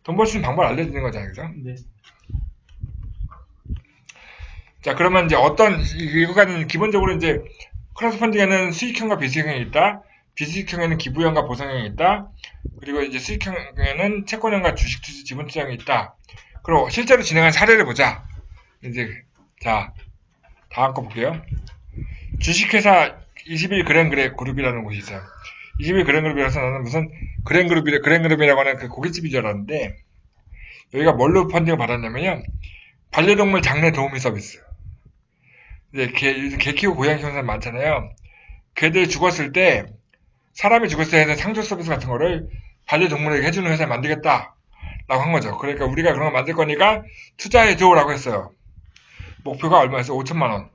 돈 벌 수 있는 방법을 알려주는 거잖아요. 그죠? 네. 자, 그러면 이제 이거는 기본적으로 이제 크라우드 펀딩에는 수익형과 비수익형이 있다. 비수익형에는 기부형과 보상형이 있다. 그리고 이제 수익형에는 채권형과 주식 투자 지분 투자형이 있다. 그리고 실제로 진행한 사례를 보자. 이제 자, 다음 거 볼게요. 주식회사 21 그랜 그룹이라는 곳이 있어요. 이 집이 그랜그룹이라서 나는 무슨 그랜그룹이라고 하는 그 고깃집인 줄 알았는데, 여기가 뭘로 펀딩을 받았냐면요. 반려동물 장례 도우미 서비스. 이제 개 키우고 고양이 키우는 사람 많잖아요. 개들 죽었을 때, 사람이 죽었을 때 하는 상조 서비스 같은 거를 반려동물에게 해주는 회사를 만들겠다. 라고 한 거죠. 그러니까 우리가 그런 거 만들 거니까 투자해줘라고 했어요. 목표가 얼마였어요? 5천만 원.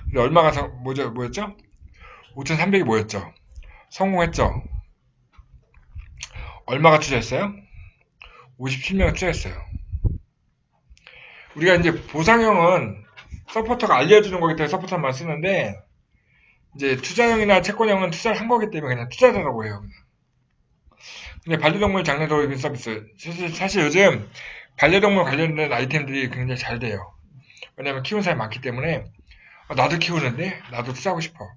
근데 얼마가 뭐였죠? 5,300이 뭐였죠? 성공했죠? 얼마가 투자했어요? 57명이 투자했어요. 우리가 이제 보상형은 서포터가 알려주는 거기 때문에 서포터만 쓰는데, 이제 투자형이나 채권형은 투자를 한 거기 때문에 그냥 투자자라고 해요. 근데 반려동물 장례 도우미 서비스. 사실 요즘 반려동물 관련된 아이템들이 굉장히 잘 돼요. 왜냐면 키우는 사람이 많기 때문에, 나도 키우는데, 나도 투자하고 싶어.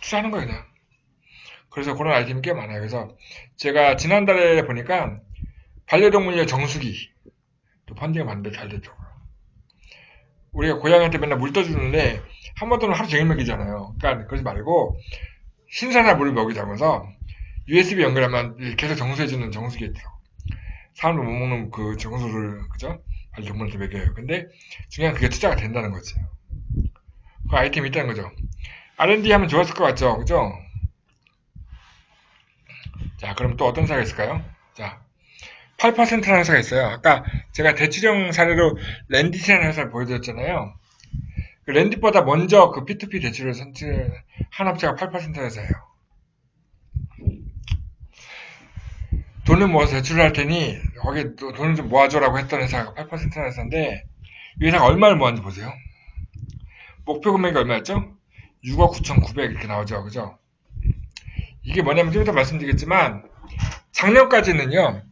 투자하는 거예요, 그냥. 그래서 그런 아이템이 꽤 많아요. 그래서 제가 지난달에 보니까 반려동물용 정수기 또 펀딩을 받는데 잘 됐더라고요. 우리가 고양이한테 맨날 물 떠주는데 한 번 떠는 하루 종일 먹이잖아요. 그러니까 그러지 말고 신선한 물을 먹이자면서 USB 연결하면 계속 정수해주는 정수기 있더라고요. 사람도 못 먹는 그 정수를, 그죠? 반려동물한테 먹여요. 근데 중요한 그게 투자가 된다는 거지. 그 아이템이 있다는 거죠. R&D 하면 좋았을 것 같죠? 그죠? 자, 그럼 또 어떤 회사가 있을까요? 자, 8%라는 회사가 있어요. 아까 제가 대출형 사례로 랜딧이라는 회사를 보여드렸잖아요. 그 랜딧보다 먼저 그 P2P 대출을 한 업체가 8% 회사예요. 돈을 모아서 대출을 할 테니 거기 돈을 좀 모아줘라고 했던 회사가 8%라는 회사인데, 이 회사가 얼마를 모았는지 보세요. 목표 금액이 얼마였죠? 6억 9,900 이렇게 나오죠. 그죠? 이게 뭐냐면 좀 이따 말씀드리겠지만, 작년까지는요,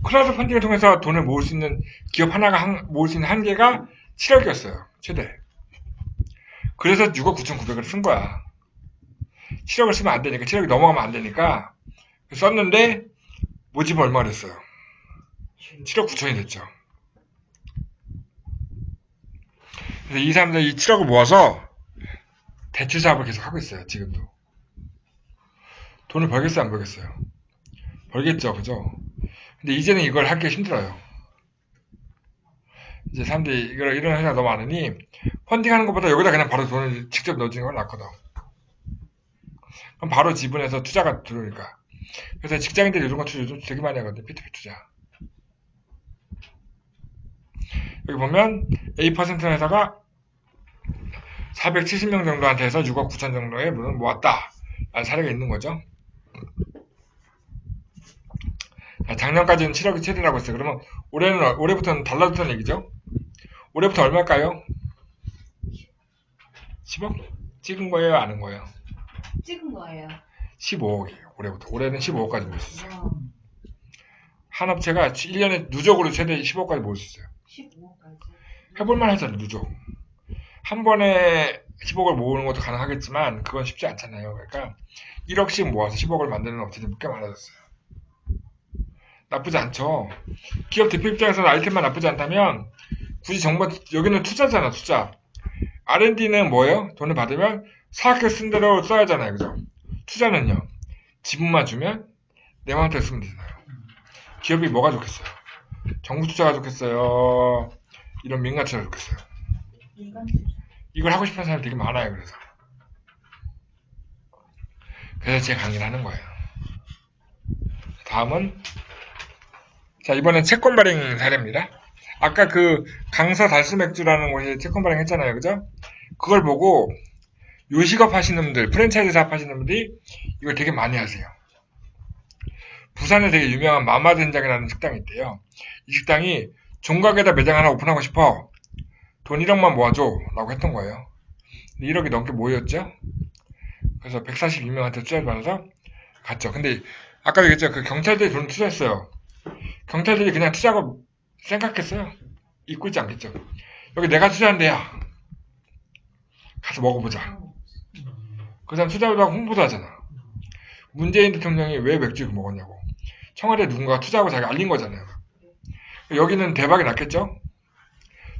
크라우드 펀딩을 통해서 돈을 모을 수 있는 기업 하나가 모을 수 있는 한계가 7억이었어요. 최대. 그래서 6억 9,900을 쓴 거야. 7억을 쓰면 안 되니까, 7억이 넘어가면 안 되니까 썼는데 모집 얼마가 됐어요? 7억 9천이 됐죠. 그래서 이 사람들이 이 7억을 모아서 대출 사업을 계속 하고 있어요. 지금도. 돈을 벌겠어요? 안 벌겠어요? 벌겠죠. 그죠? 근데 이제는 이걸 하기가 힘들어요. 이제 사람들이 이런 회사가 너무 많으니 펀딩하는 것보다 여기다 그냥 바로 돈을 직접 넣어주는 건 낫거든. 그럼 바로 지분해서 투자가 들어오니까. 그래서 직장인들이 이런 거 투자 요즘 되게 많이 하거든요. P2P 투자. 여기 보면 A% 회사가 470명 정도한테 해서 6억 9천 정도의 물을 모았다 라는 사례가 있는 거죠. 작년까지는 7억이 최대라고 했어요. 그러면 올해부터는 달라졌다는 얘기죠. 올해부터 얼마일까요? 10억? 찍은 거예요? 아는 거예요? 찍은 거예요. 15억이에요. 올해부터. 올해는 15억까지 모을 수 있어요. 한 업체가 1년에 누적으로 최대 15억까지 모을 수 있어요. 15억까지. 해볼만 하잖아요. 누적. 한 번에 10억을 모으는 것도 가능하겠지만 그건 쉽지 않잖아요. 그러니까 1억씩 모아서 10억을 만드는 업체들이 꽤 많아졌어요. 나쁘지 않죠. 기업 대표 입장에서는 아이템만 나쁘지 않다면 굳이 정말 여기는 투자잖아. 투자. R&D는 뭐예요? 돈을 받으면 사학교 쓴 대로 써야 하잖아요. 그죠? 투자는요. 지분만 주면 내 마음대로 쓰면 되잖아요. 기업이 뭐가 좋겠어요? 정부 투자가 좋겠어요? 이런 민간 투자가 좋겠어요? 이걸 하고 싶은 사람이 되게 많아요. 그래서 제가 강의를 하는 거예요. 다음은 자, 이번엔 채권 발행 사례입니다. 아까 그 강서 달수맥주라는 곳에 채권 발행 했잖아요. 그죠? 그걸 보고 요식업 하시는 분들, 프랜차이즈 사업 하시는 분들이 이걸 되게 많이 하세요. 부산에 되게 유명한 마마된장이라는 식당이 있대요. 이 식당이 종각에다 매장 하나 오픈하고 싶어. 돈 1억만 모아줘. 라고 했던 거예요. 1억이 넘게 모였죠? 그래서 142명한테 투자를 받아서 갔죠. 근데 아까 얘기했죠. 그 경찰들이 돈 투자했어요. 경찰들이 그냥 투자하고 생각했어요. 잊고 있지 않겠죠. 여기 내가 투자한 데야. 가서 먹어보자. 그 사람 투자도 하고 홍보도 하잖아. 문재인 대통령이 왜 맥주 먹었냐고. 청와대 누군가가 투자하고 자기가 알린 거잖아요. 여기는 대박이 났겠죠?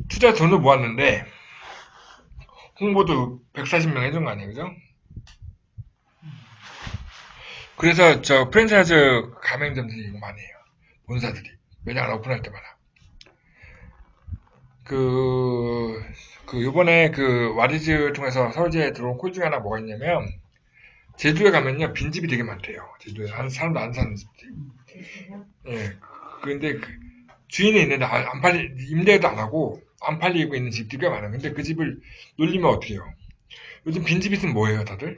투자 돈을 모았는데 홍보도 140명 해준 거 아니에요. 그죠? 그래서 저 프랜차이즈 가맹점들이 이거 많이 해요. 본사들이. 매장을 오픈할 때마다. 요번에 와리즈 통해서 서울지에 들어온 콜 중에 하나 뭐가 있냐면, 제주에 가면요, 빈집이 되게 많대요. 제주에. 사람도 안 사는 집들이. 예. 근데 주인이 있는데 임대도 안 하고, 안 팔리고 있는 집들이 꽤 많아요. 근데 그 집을 놀리면 어떻게 해요? 요즘 빈집 있으면 뭐예요, 다들?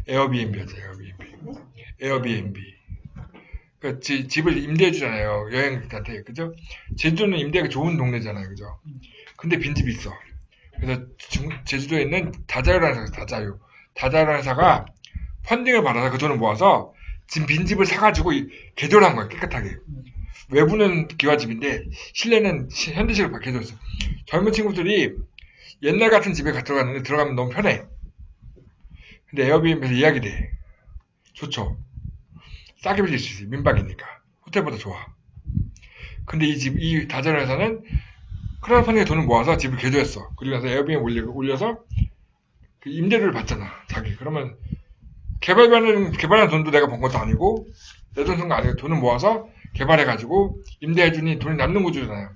에어비앤비였죠, 에어비앤비. 그러니까 집을 임대해 주잖아요, 여행객한테. 그죠? 제주도는 임대가 좋은 동네잖아요, 그죠? 근데 빈집이 있어. 그래서 제주도에 있는 다자유라는 회사, 다자유라는 회사가 펀딩을 받아서 그 돈을 모아서 지금 빈집을 사가지고 개조를 한 거예요, 깨끗하게. 외부는 기와집인데 실내는 현대식으로 개조했어. 젊은 친구들이 옛날 같은 집에 들어갔는데 들어가면 너무 편해. 근데 에어비앤비에서 예약이 돼. 좋죠. 싸게 빌릴 수 있어요. 민박이니까. 호텔보다 좋아. 근데 이 다자유 회사는 크라우드 펀딩에 돈을 모아서 집을 개조했어. 그리고 나서 에어비앤비 올려서 그 임대료를 받잖아. 자기. 그러면 개발하는 돈도 내가 번 것도 아니고 내 돈 쓴 거 아니고 돈을 모아서 개발해가지고 임대해주니 돈이 남는 구조잖아요.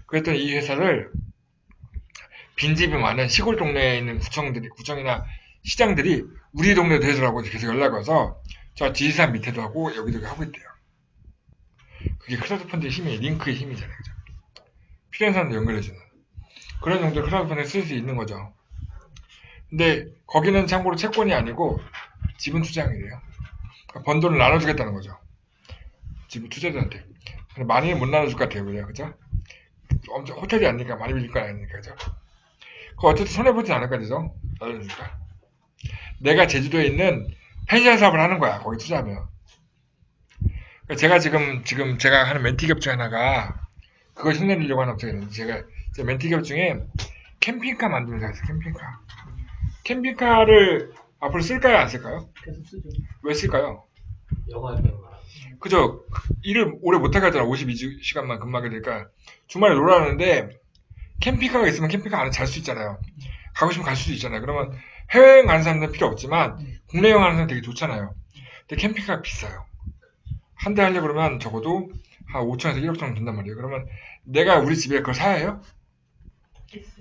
그랬더니 이 회사를 빈집이 많은 시골 동네에 있는 구청이나 시장들이 우리 동네도 해주라고 계속 연락이 와서 저 지리산 밑에도 하고 여기저기 하고 있대요. 그게 크라우드 펀드의 힘이, 링크의 힘이잖아요. 그죠? 필요한 사람들 연결해주는. 그런 용도로 크라우드 펀드에 쓸 수 있는 거죠. 근데 거기는 참고로 채권이 아니고 지분 투자형이래요. 그러니까 번 돈을 나눠주겠다는 거죠. 지분 투자자한테. 많이는 못 나눠줄 것 같아요. 그죠? 엄청 호텔이 아니니까 많이 빌릴 거 아니니까. 그죠? 그거 어쨌든 손해보진 않을 거죠. 나눠주니까. 내가 제주도에 있는 펜션 사업을 하는 거야. 거기 투자하면. 제가 지금 제가 하는 멘티 기업 중 하나가 그걸 흉내내려고 하는 업체가 있는데 제 멘티 기업 중에 캠핑카 만드는 회사 있어요. 캠핑카를 앞으로 쓸까요? 안 쓸까요? 계속 쓰죠. 왜 쓸까요? 여가 때문에. 그죠? 일을 오래 못하게 하잖아. 52시간만 근무하게 되니까 주말에 놀아하는데 캠핑카가 있으면 캠핑카 안에 잘 수 있잖아요. 가고 싶으면 갈 수도 있잖아요. 그러면 해외여행 가는 사람들은 필요 없지만 국내 여행 하는 사람 되게 좋잖아요. 근데 캠핑카가 비싸요. 한 대 하려고 그러면 적어도 한 5천에서 1억 정도 든단 말이에요. 그러면 내가 우리 집에 그걸 사야 해요?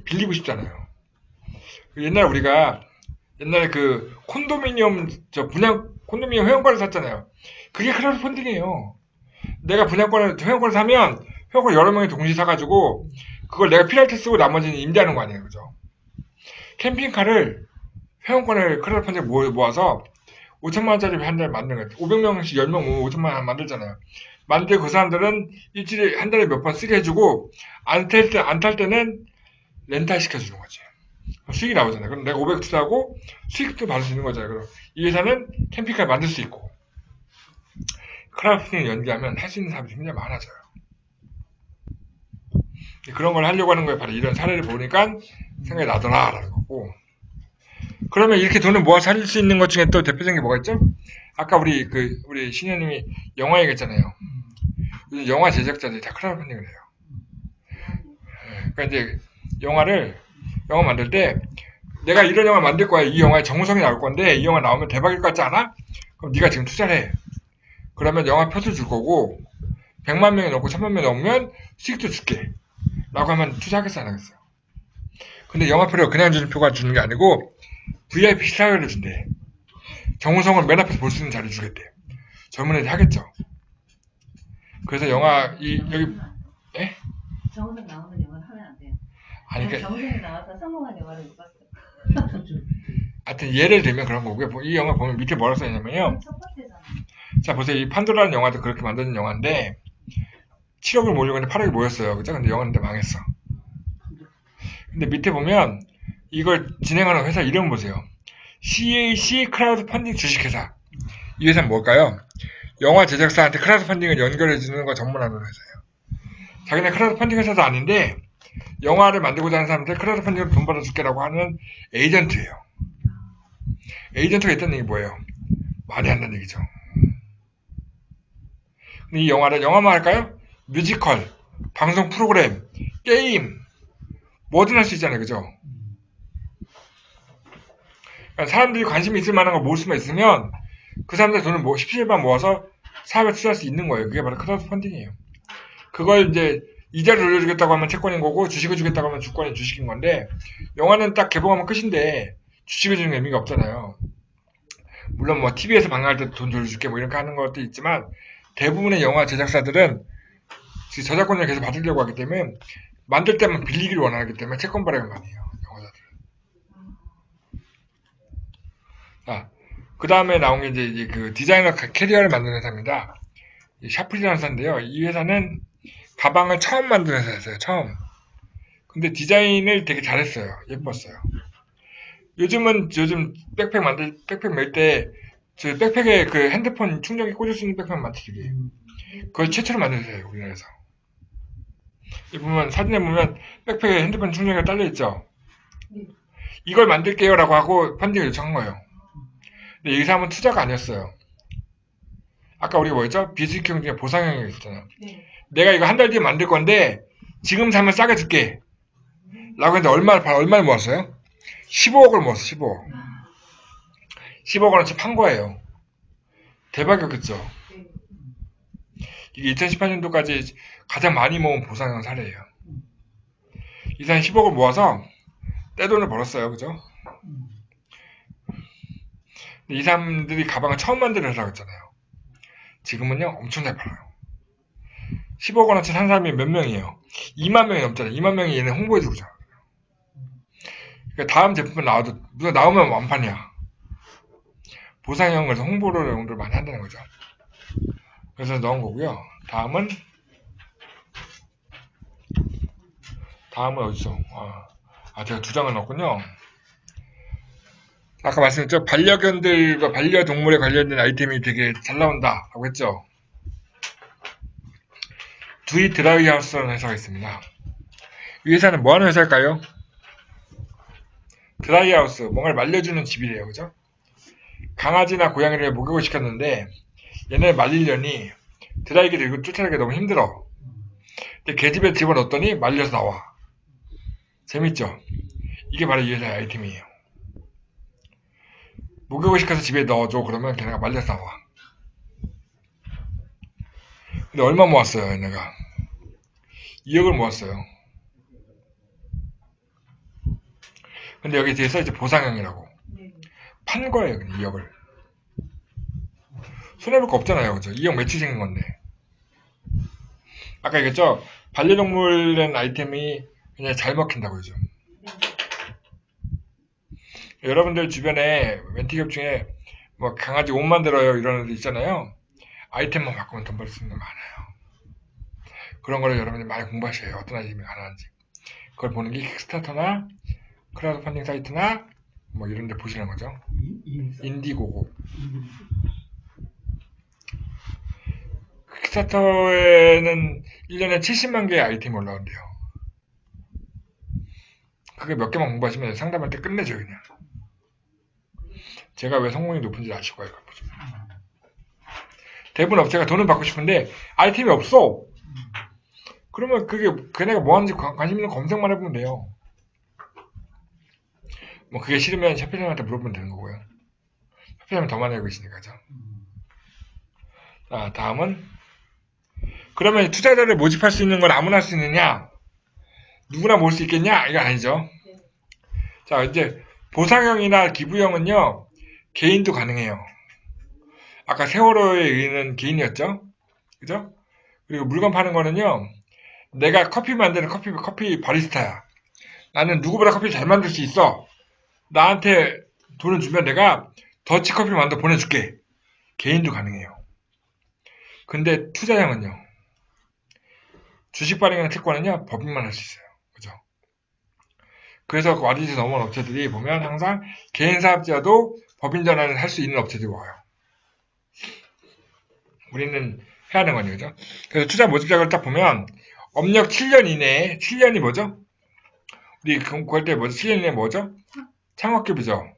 빌리고 싶잖아요. 옛날에 그 콘도미니엄 콘도미니엄 회원권을 샀잖아요. 그게 크라우드 펀딩이에요. 내가 회원권을 사면 회원권 여러 명이 동시에 사가지고 그걸 내가 필요할 때 쓰고 나머지는 임대하는 거 아니에요. 그죠? 캠핑카를 회원권을 크라우드 펀딩에 모아서 5천만 원짜리 한 달 만드는 거예요. 500명씩 10명 모으면 5천만 원 만들잖아요. 만들고 그 사람들은 일주일에 한 달에 몇 번 쓰게 해주고 안 탈 때는 렌탈 시켜주는 거지. 수익이 나오잖아요. 그럼 내가 500 투자하고 수익도 받을 수 있는 거잖아요. 그럼 이 회사는 캠핑카를 만들 수 있고 크라우드 펀딩을 연계하면 할 수 있는 사람이 굉장히 많아져요. 그런 걸 하려고 하는 거예요. 바로 이런 사례를 보니까 생각이 나더라라는 거고. 그러면 이렇게 돈을 모아서 살 수 있는 것 중에 또 대표적인 게 뭐가 있죠? 아까 우리 신현님이 영화 얘기했잖아요. 요즘 영화 제작자들이 다 크라우드 펀딩을 해요. 그러니까 이제 영화 만들 때 내가 이런 영화 만들 거야. 이 영화에 정우성이 나올 건데 이 영화 나오면 대박일 것 같지 않아? 그럼 네가 지금 투자를 해. 그러면 영화 표도 줄 거고 100만 명이 넘고 1000만 명이 넘으면 수익도 줄게. 라고 하면 투자하겠어 안 하겠어요? 근데 영화표를 그냥 주는 표가 주는 게 아니고 VIP 시사회를 준대. 정우성을 맨 앞에서 볼 수 있는 자리 주겠대. 젊은 애들이 하겠죠. 그래서 영화 여기 정우성 나오는 영화를 하면 안 돼요. 아니 정우성이 나와서 성공한 영화를 못 봤어요. 하여튼 예를 들면 그런 거고요. 이 영화 보면 밑에 뭐라고 써있냐면요. 첫 번째잖아. 자 보세요. 이 판도라는 영화도 그렇게 만드는 영화인데 7억을 모으려고 했는데 8억이 모였어요. 그죠? 근데 영화는 망했어. 근데 밑에 보면 이걸 진행하는 회사 이름 보세요. CAC 크라우드 펀딩 주식회사. 이 회사는 뭘까요? 영화 제작사한테 크라우드 펀딩을 연결해주는 거 전문하는 회사예요. 자기네 크라우드 펀딩 회사도 아닌데 영화를 만들고자 하는 사람들 크라우드 펀딩으로 돈 받아줄게라고 하는 에이전트예요. 에이전트가 있다는 얘기 뭐예요? 말이 안 되는 얘기죠. 근데 이 영화는 영화만 할까요? 뮤지컬, 방송 프로그램, 게임 뭐든 할 수 있잖아요. 그죠? 그러니까 사람들이 관심이 있을 만한 걸 모을 수만 있으면 그 사람들 돈을 17만 모아서 사업에 투자할 수 있는 거예요. 그게 바로 크라우드 펀딩이에요. 그걸 이제 이자를 돌려주겠다고 하면 채권인 거고 주식을 주겠다고 하면 주권이 주식인 건데 영화는 딱 개봉하면 끝인데 주식을 주는 의미가 없잖아요. 물론 뭐 TV에서 방영할 때 돈 돌려줄게 뭐 이렇게 하는 것도 있지만 대부분의 영화 제작사들은 저작권을 계속 받으려고 하기 때문에 만들 때만 빌리기를 원하기 때문에 채권 발행을 많이 해요. 영화사들은. 자, 그 다음에 나온 게 이제 그 디자이너 캐리어를 만드는 회사입니다. 이 샤플이라는 회사인데요. 이 회사는 가방을 처음 만드는 회사였어요. 처음. 근데 디자인을 되게 잘했어요. 예뻤어요. 요즘 백팩 멜 때 저 백팩에 그 핸드폰 충전기 꽂을 수 있는 백팩 많지. 그걸 최초로 만든 회사예요. 우리나라에서. 이 보면 사진에 보면 백팩에 핸드폰 충전기가 딸려 있죠. 이걸 만들게요라고 하고 펀딩을 요청한 거예요. 근데 이 사람은 투자가 아니었어요. 아까 우리가 뭐였죠? 비수익형 중에 보상형이 있었잖아요. 내가 이거 한 달 뒤에 만들 건데 지금 사면 싸게 줄게. 라고 했는데 얼마를 모았어요? 15억을 모았어. 15억. 15억 원어치 판 거예요. 대박이었겠죠. 이게 2018년도까지 가장 많이 모은 보상형 사례예요. 이 사람이 10억을 모아서 떼돈을 벌었어요. 그죠? 이 사람들이 가방을 처음 만드는 회사라고 했잖아요. 지금은요, 엄청 잘 팔아요. 10억 원어치 산 사람이 몇 명이에요? 2만 명이 넘잖아요. 2만 명이 얘네 홍보해주고 있잖아요. 그러니까 다음 제품 나와도, 누가 나오면 완판이야. 보상형을 홍보를 용도로 많이 한다는 거죠. 그래서 넣은 거고요. 다음은 어디서? 제가 두 장을 넣었군요. 아까 말씀드렸죠? 반려견들과 반려동물에 관련된 아이템이 되게 잘 나온다라고 했죠. 두이 드라이하우스라는 회사가 있습니다. 이 회사는 뭐 하는 회사일까요? 드라이하우스, 뭔가를 말려주는 집이래요. 그죠? 강아지나 고양이를 목욕을 시켰는데 얘네 말리려니 드라이기 들고 쫓아내기 너무 힘들어. 근데 걔집에 집어넣었더니 말려서 나와. 재밌죠? 이게 바로 이 회사의 아이템이에요. 목욕을 시켜서 집에 넣어줘. 그러면 걔네가 말려서 나와. 근데 얼마 모았어요, 얘네가? 2억을 모았어요. 근데 여기 뒤에 써있죠. 보상형이라고. 판 거예요, 2억을. 손해볼 거 없잖아요. 그죠? 2억 매출 생긴 건데. 아까 얘기했죠? 반려동물은 아이템이 그냥 잘 먹힌다고 그죠? 여러분들 주변에 멘티기업 중에 뭐 강아지 옷 만들어요 이런 애들 있잖아요. 아이템만 바꾸면 돈 벌 수 있는 거 많아요. 그런 거를 여러분들이 많이 공부하셔야 해요. 어떤 아이템이 가능한지. 그걸 보는 게 킥스타터나 크라우드 펀딩 사이트나 뭐 이런 데 보시는 거죠. 인디고고. 킥스타터에는 1년에 70만 개의 아이템이 올라온대요. 그게 몇 개만 공부하시면 상담할 때 끝내줘요, 그냥. 제가 왜 성공이 높은지 아실 거예요. 대부분 업체가 돈을 받고 싶은데 아이템이 없어. 그러면 그게 걔네가 뭐 하는지 관심 있는 검색만 해보면 돼요. 뭐 그게 싫으면 샤피님한테 물어보면 되는 거고요. 샤피님은 더 많이 알고 있으니까죠. 자, 다음은 그러면 투자자를 모집할 수 있는 건 아무나 할 수 있느냐? 누구나 모을 수 있겠냐? 이거 아니죠. 자, 이제 보상형이나 기부형은요. 개인도 가능해요. 아까 세월호에 의는 개인이었죠? 그죠? 그리고 물건 파는 거는요. 내가 커피 만드는 커피 바리스타야. 나는 누구보다 커피를 잘 만들 수 있어. 나한테 돈을 주면 내가 더치커피 만들어 보내줄게. 개인도 가능해요. 근데 투자형은요. 주식 발행이나 채권은요. 법인만 할 수 있어요. 그죠? 그래서 와디즈 넘어온 업체들이 보면 항상 개인 사업자도 법인 전환을 할 수 있는 업체들이 와요. 우리는 해야 하는 거니, 그죠? 그래서 투자 모집자를 딱 보면 업력 7년 이내에, 7년이 뭐죠? 우리 그럴 때 뭐죠? 7년 이내 뭐죠? 창업기업이죠.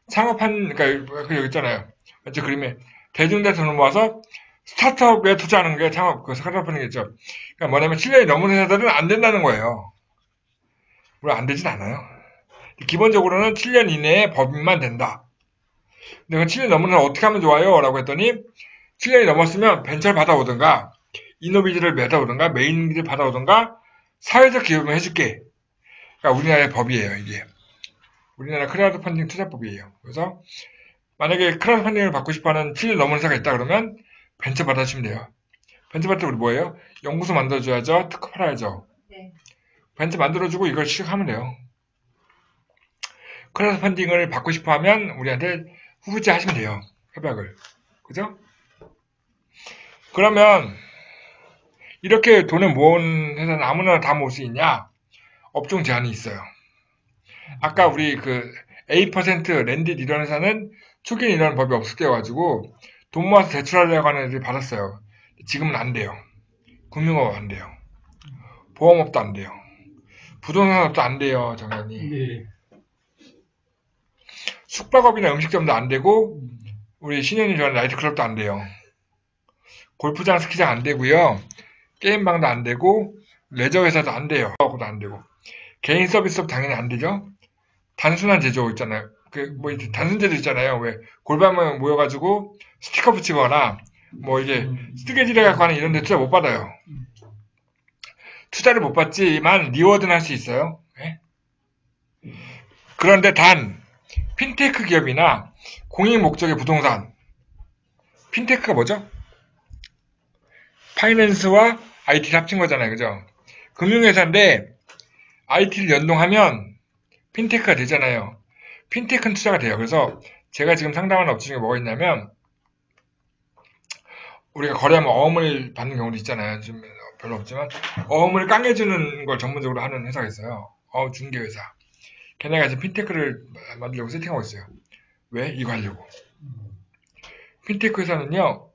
창업한, 그러니까 여기 있잖아요. 저 그림에 대중대 돈을 모아서 스타트업에 투자하는 게 창업, 그 스타트업 하는 게 있죠. 그러니까 뭐냐면 7년이 넘은 회사들은 안 된다는 거예요. 물론 안 되진 않아요. 기본적으로는 7년 이내에 법인만 된다. 내가 7년 넘으면 어떻게 하면 좋아요? 라고 했더니 7년이 넘었으면 벤처를 받아오든가 이노비즈를 받아오든가 메인비를 받아오든가 사회적 기업을 해줄게. 그러니까 우리나라의 법이에요. 이게 우리나라 크라우드 펀딩 투자법이에요. 그래서 만약에 크라우드 펀딩을 받고 싶어하는 7년 넘은 회사가 있다 그러면 벤처 받아주시면 돼요. 벤처 받을 때 우리 뭐예요? 연구소 만들어줘야죠. 특허 팔아야죠. 네. 벤처 만들어주고 이걸 시작하면 돼요. 크라우드 펀딩을 받고 싶어하면 우리한테 후불제 하시면 돼요. 협약을. 그죠? 그러면 이렇게 돈을 모은 회사는 아무나 다 모을 수 있냐? 업종 제한이 있어요. 아까 우리 그 A% 랜딧 이런 회사는 초기에 이런 법이 없었대가지고 돈 모아서 대출하려고 하는 애들이 받았어요. 지금은 안 돼요. 금융업 안 돼요. 보험업도 안 돼요. 부동산업도 안 돼요. 정연이. 네. 숙박업이나 음식점도 안 되고 우리 신현이 좋아하는 나이트클럽도 안 돼요. 골프장, 스키장 안 되고요. 게임방도 안 되고 레저 회사도 안 돼요. 하고도 안 되고 개인 서비스업 당연히 안 되죠. 단순한 제조 있잖아요. 단순 제조 있잖아요. 왜 골반만 모여가지고 스티커 붙이거나 뭐 이게 쓰개질해 갖고 하는 이런 데 투자 못 받아요. 투자를 못 받지만 리워드는 할 수 있어요. 네? 그런데 단 핀테크 기업이나 공익 목적의 부동산 핀테크가 뭐죠? 파이낸스와 IT를 합친 거잖아요. 그죠? 금융회사인데 IT를 연동하면 핀테크가 되잖아요. 핀테크는 투자가 돼요. 그래서 제가 지금 상담하는 업체 중에 뭐가 있냐면 우리가 거래하면 어음을 받는 경우도 있잖아요. 지금 별로 없지만 어음을 깡해주는 걸 전문적으로 하는 회사가 있어요. 어음 중개회사. 걔네가 지금 핀테크를 만들려고 세팅하고 있어요. 왜? 이거 하려고. 핀테크 회사는요.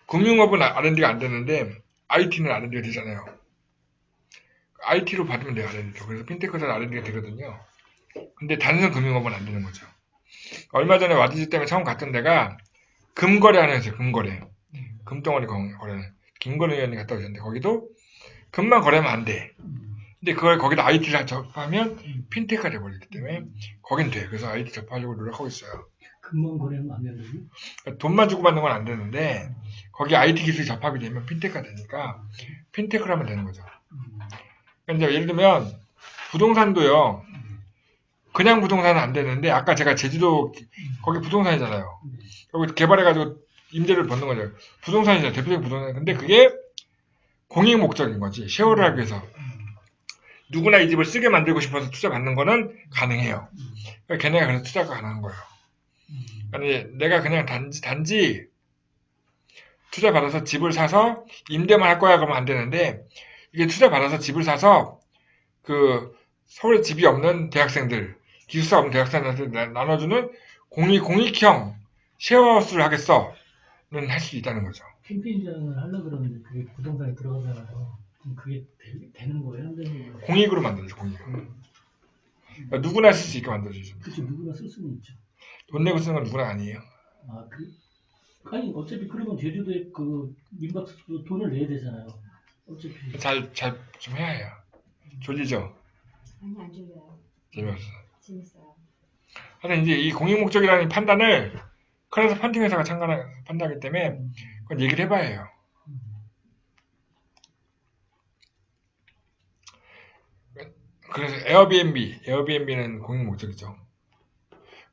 금융업은 R&D가 안 되는데 IT는 R&D가 되잖아요. IT로 받으면 돼요. R&D로. 그래서 핀테크 회사는 R&D가 되거든요. 근데 단순 금융업은 안 되는 거죠. 얼마 전에 와디즈 때문에 처음 갔던 데가 금거래하는 회사예요. 금거래. 금덩어리 거래하는. 김건희 의원이 갔다 오셨는데 거기도 금만 거래하면 안 돼. 근데 그걸 거기다 IT를 접하면 핀테크가 돼버리기 때문에 거긴 돼. 그래서 IT 접하려고 노력하고 있어요. 금만 거래하면 안 되는 그러니까 돈만 주고 받는 건 안 되는데 거기 IT 기술이 접합이 되면 핀테크가 되니까 핀테크를 하면 되는 거죠. 그러니까 이제 예를 들면 부동산도요. 그냥 부동산은 안 되는데 아까 제가 제주도 거기 부동산이잖아요. 여기 개발해가지고 임대료를 받는 거죠. 부동산이잖아요. 대표적인 부동산. 근데 그게 공익 목적인 거지. 쉐어를 하기 위해서. 누구나 이 집을 쓰게 만들고 싶어서 투자 받는 거는 가능해요. 그러니까 걔네가 그래서 투자가 가능한 거예요. 아니 내가 그냥 단지 투자 받아서 집을 사서 임대만 할 거야 그러면 안 되는데 이게 투자 받아서 집을 사서 그 서울에 집이 없는 대학생들 기숙사 없는 대학생들한테 나눠주는 공익형 쉐어하우스를 하겠어는 할 수 있다는 거죠. 캠핑장을 하려고 그러는데 그게 부동산에 들어가잖아요. 그럼 그게 되는 거예요? 안 되는 거예요? 공익으로 만들죠. 공익으로. 그러니까 누구나 쓸 수 있게 만들어주죠. 그렇죠. 누구나 쓸 수는 있죠. 돈 내고 쓰는 건 누구나 아니에요. 아, 아니 어차피 그러면 제주도에 그 민박도 돈을 내야 되잖아요. 어차피. 잘 좀 해야 해요. 졸리죠? 아니 안 졸려요. 재미없어. 재밌어요. 하여튼 이제 이 공익 목적이라는 판단을 그래서 펀딩 회사가 판단하기 때문에 그건 얘기를 해봐야 해요. 그래서 에어비앤비는 공익 목적이죠.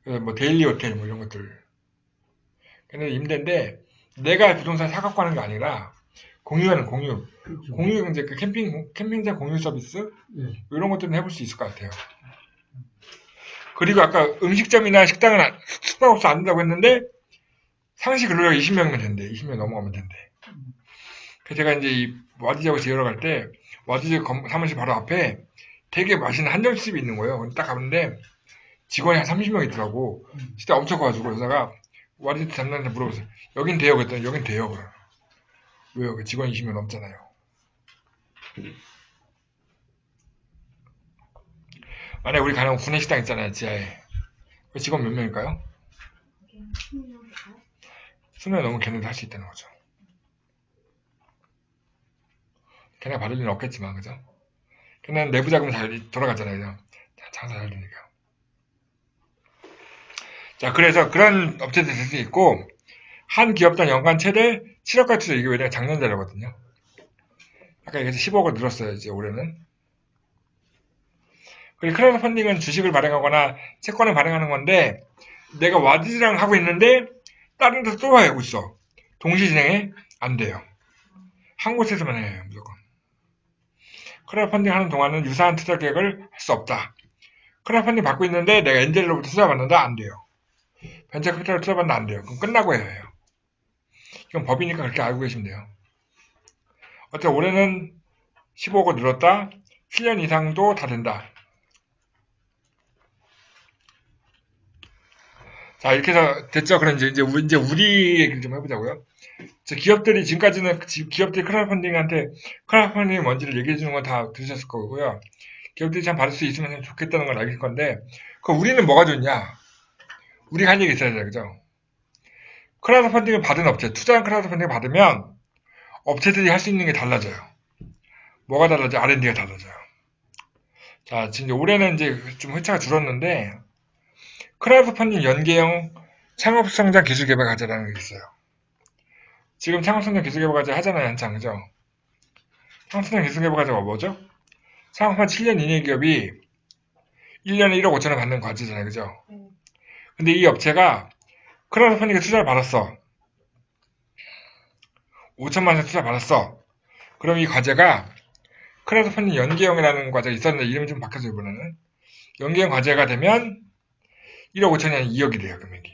그래서 뭐 데일리 호텔 뭐 이런 것들. 근데 임대인데 내가 부동산 사갖고 하는 게 아니라 공유하는 공유. 그렇죠. 공유 이제 그 캠핑장 공유 서비스 네. 이런 것들은 해볼 수 있을 것 같아요. 그리고 아까 음식점이나 식당은 숙박업소 안 된다고 했는데 상시 근로자가 20명이면 된대. 20명 넘어가면 된대. 그래서 제가 이제 이 와디즈하고 지으러 갈 때 와디즈 사무실 바로 앞에 되게 맛있는 한정집이 있는 거예요. 딱 가는데 직원이 한 30명 있더라고. 진짜 엄청 커가지고 여자가 와디즈 담당자한테 물어봤어요. 여긴 돼요? 그랬더니 여긴 돼요. 그래. 왜요? 그 직원 20명 넘잖아요. 만약에 우리 가는 구내식당 있잖아요. 지하에. 그 직원 몇 명일까요? 그냥 10년 될까요? 20명 넘으면 걔네도 할 수 있다는 거죠. 걔네가 받을 일은 없겠지만 그죠? 걔네는 내부 자금이 잘 돌아가잖아요. 장사 잘 되니까. 자, 그래서 그런 업체들이 될 수 있고, 한 기업당 연간 최대 7억까지 투자, 이게 왜냐면 작년 자료거든요. 아까 얘기해서 10억을 늘었어요, 이제 올해는. 그리고 크라우드 펀딩은 주식을 발행하거나 채권을 발행하는 건데, 내가 와디즈랑 하고 있는데, 다른 데서 또 하고 있어. 동시 진행이 안 돼요. 한 곳에서만 해요, 무조건. 크라우드 펀딩 하는 동안은 유사한 투자 계획을 할 수 없다. 크라우드 펀딩 받고 있는데, 내가 엔젤로부터 투자 받는다? 안 돼요. 벤처 캐피탈로 투자 받는다? 안 돼요. 그럼 끝나고 해야 해요. 이건 법이니까 그렇게 알고 계시면 돼요. 어쨌든 올해는 15억 늘었다. 7년 이상도 다 된다. 자, 이렇게 해서 됐죠? 그럼 이제 우리 얘기를 좀 해보자고요. 기업들이 지금까지는 기업들이 크라우드 펀딩한테 크라우드 펀딩이 뭔지를 얘기해 주는 건 다 들으셨을 거고요. 기업들이 참 받을 수 있으면 좋겠다는 걸 알실 건데, 그 우리는 뭐가 좋냐? 우리가 할 얘기 있어야 돼요, 그죠? 크라우드 펀딩을 받은 업체, 투자한 크라우드 펀딩을 받으면 업체들이 할 수 있는 게 달라져요. 뭐가 달라져? R&D가 달라져요. 자, 지금 올해는 이제 좀 회차가 줄었는데, 크라우드 펀딩 연계형 창업성장 기술개발과제라는 게 있어요. 지금 창업성장 기술개발과제 하잖아요, 한창, 그죠? 창업성장 기술개발과제가 뭐죠? 창업한 7년 이내 기업이 1년에 1억 5천원 받는 과제잖아요, 그죠? 근데 이 업체가 크라우드 펀딩에 투자를 받았어. 5천만 원 투자 받았어. 그럼 이 과제가 크라우드 펀딩 연계형이라는 과제가 있었는데 이름이 좀 바뀌었어요, 이번에는. 연계형 과제가 되면 1억 5천이 아니라 2억이 돼요, 금액이.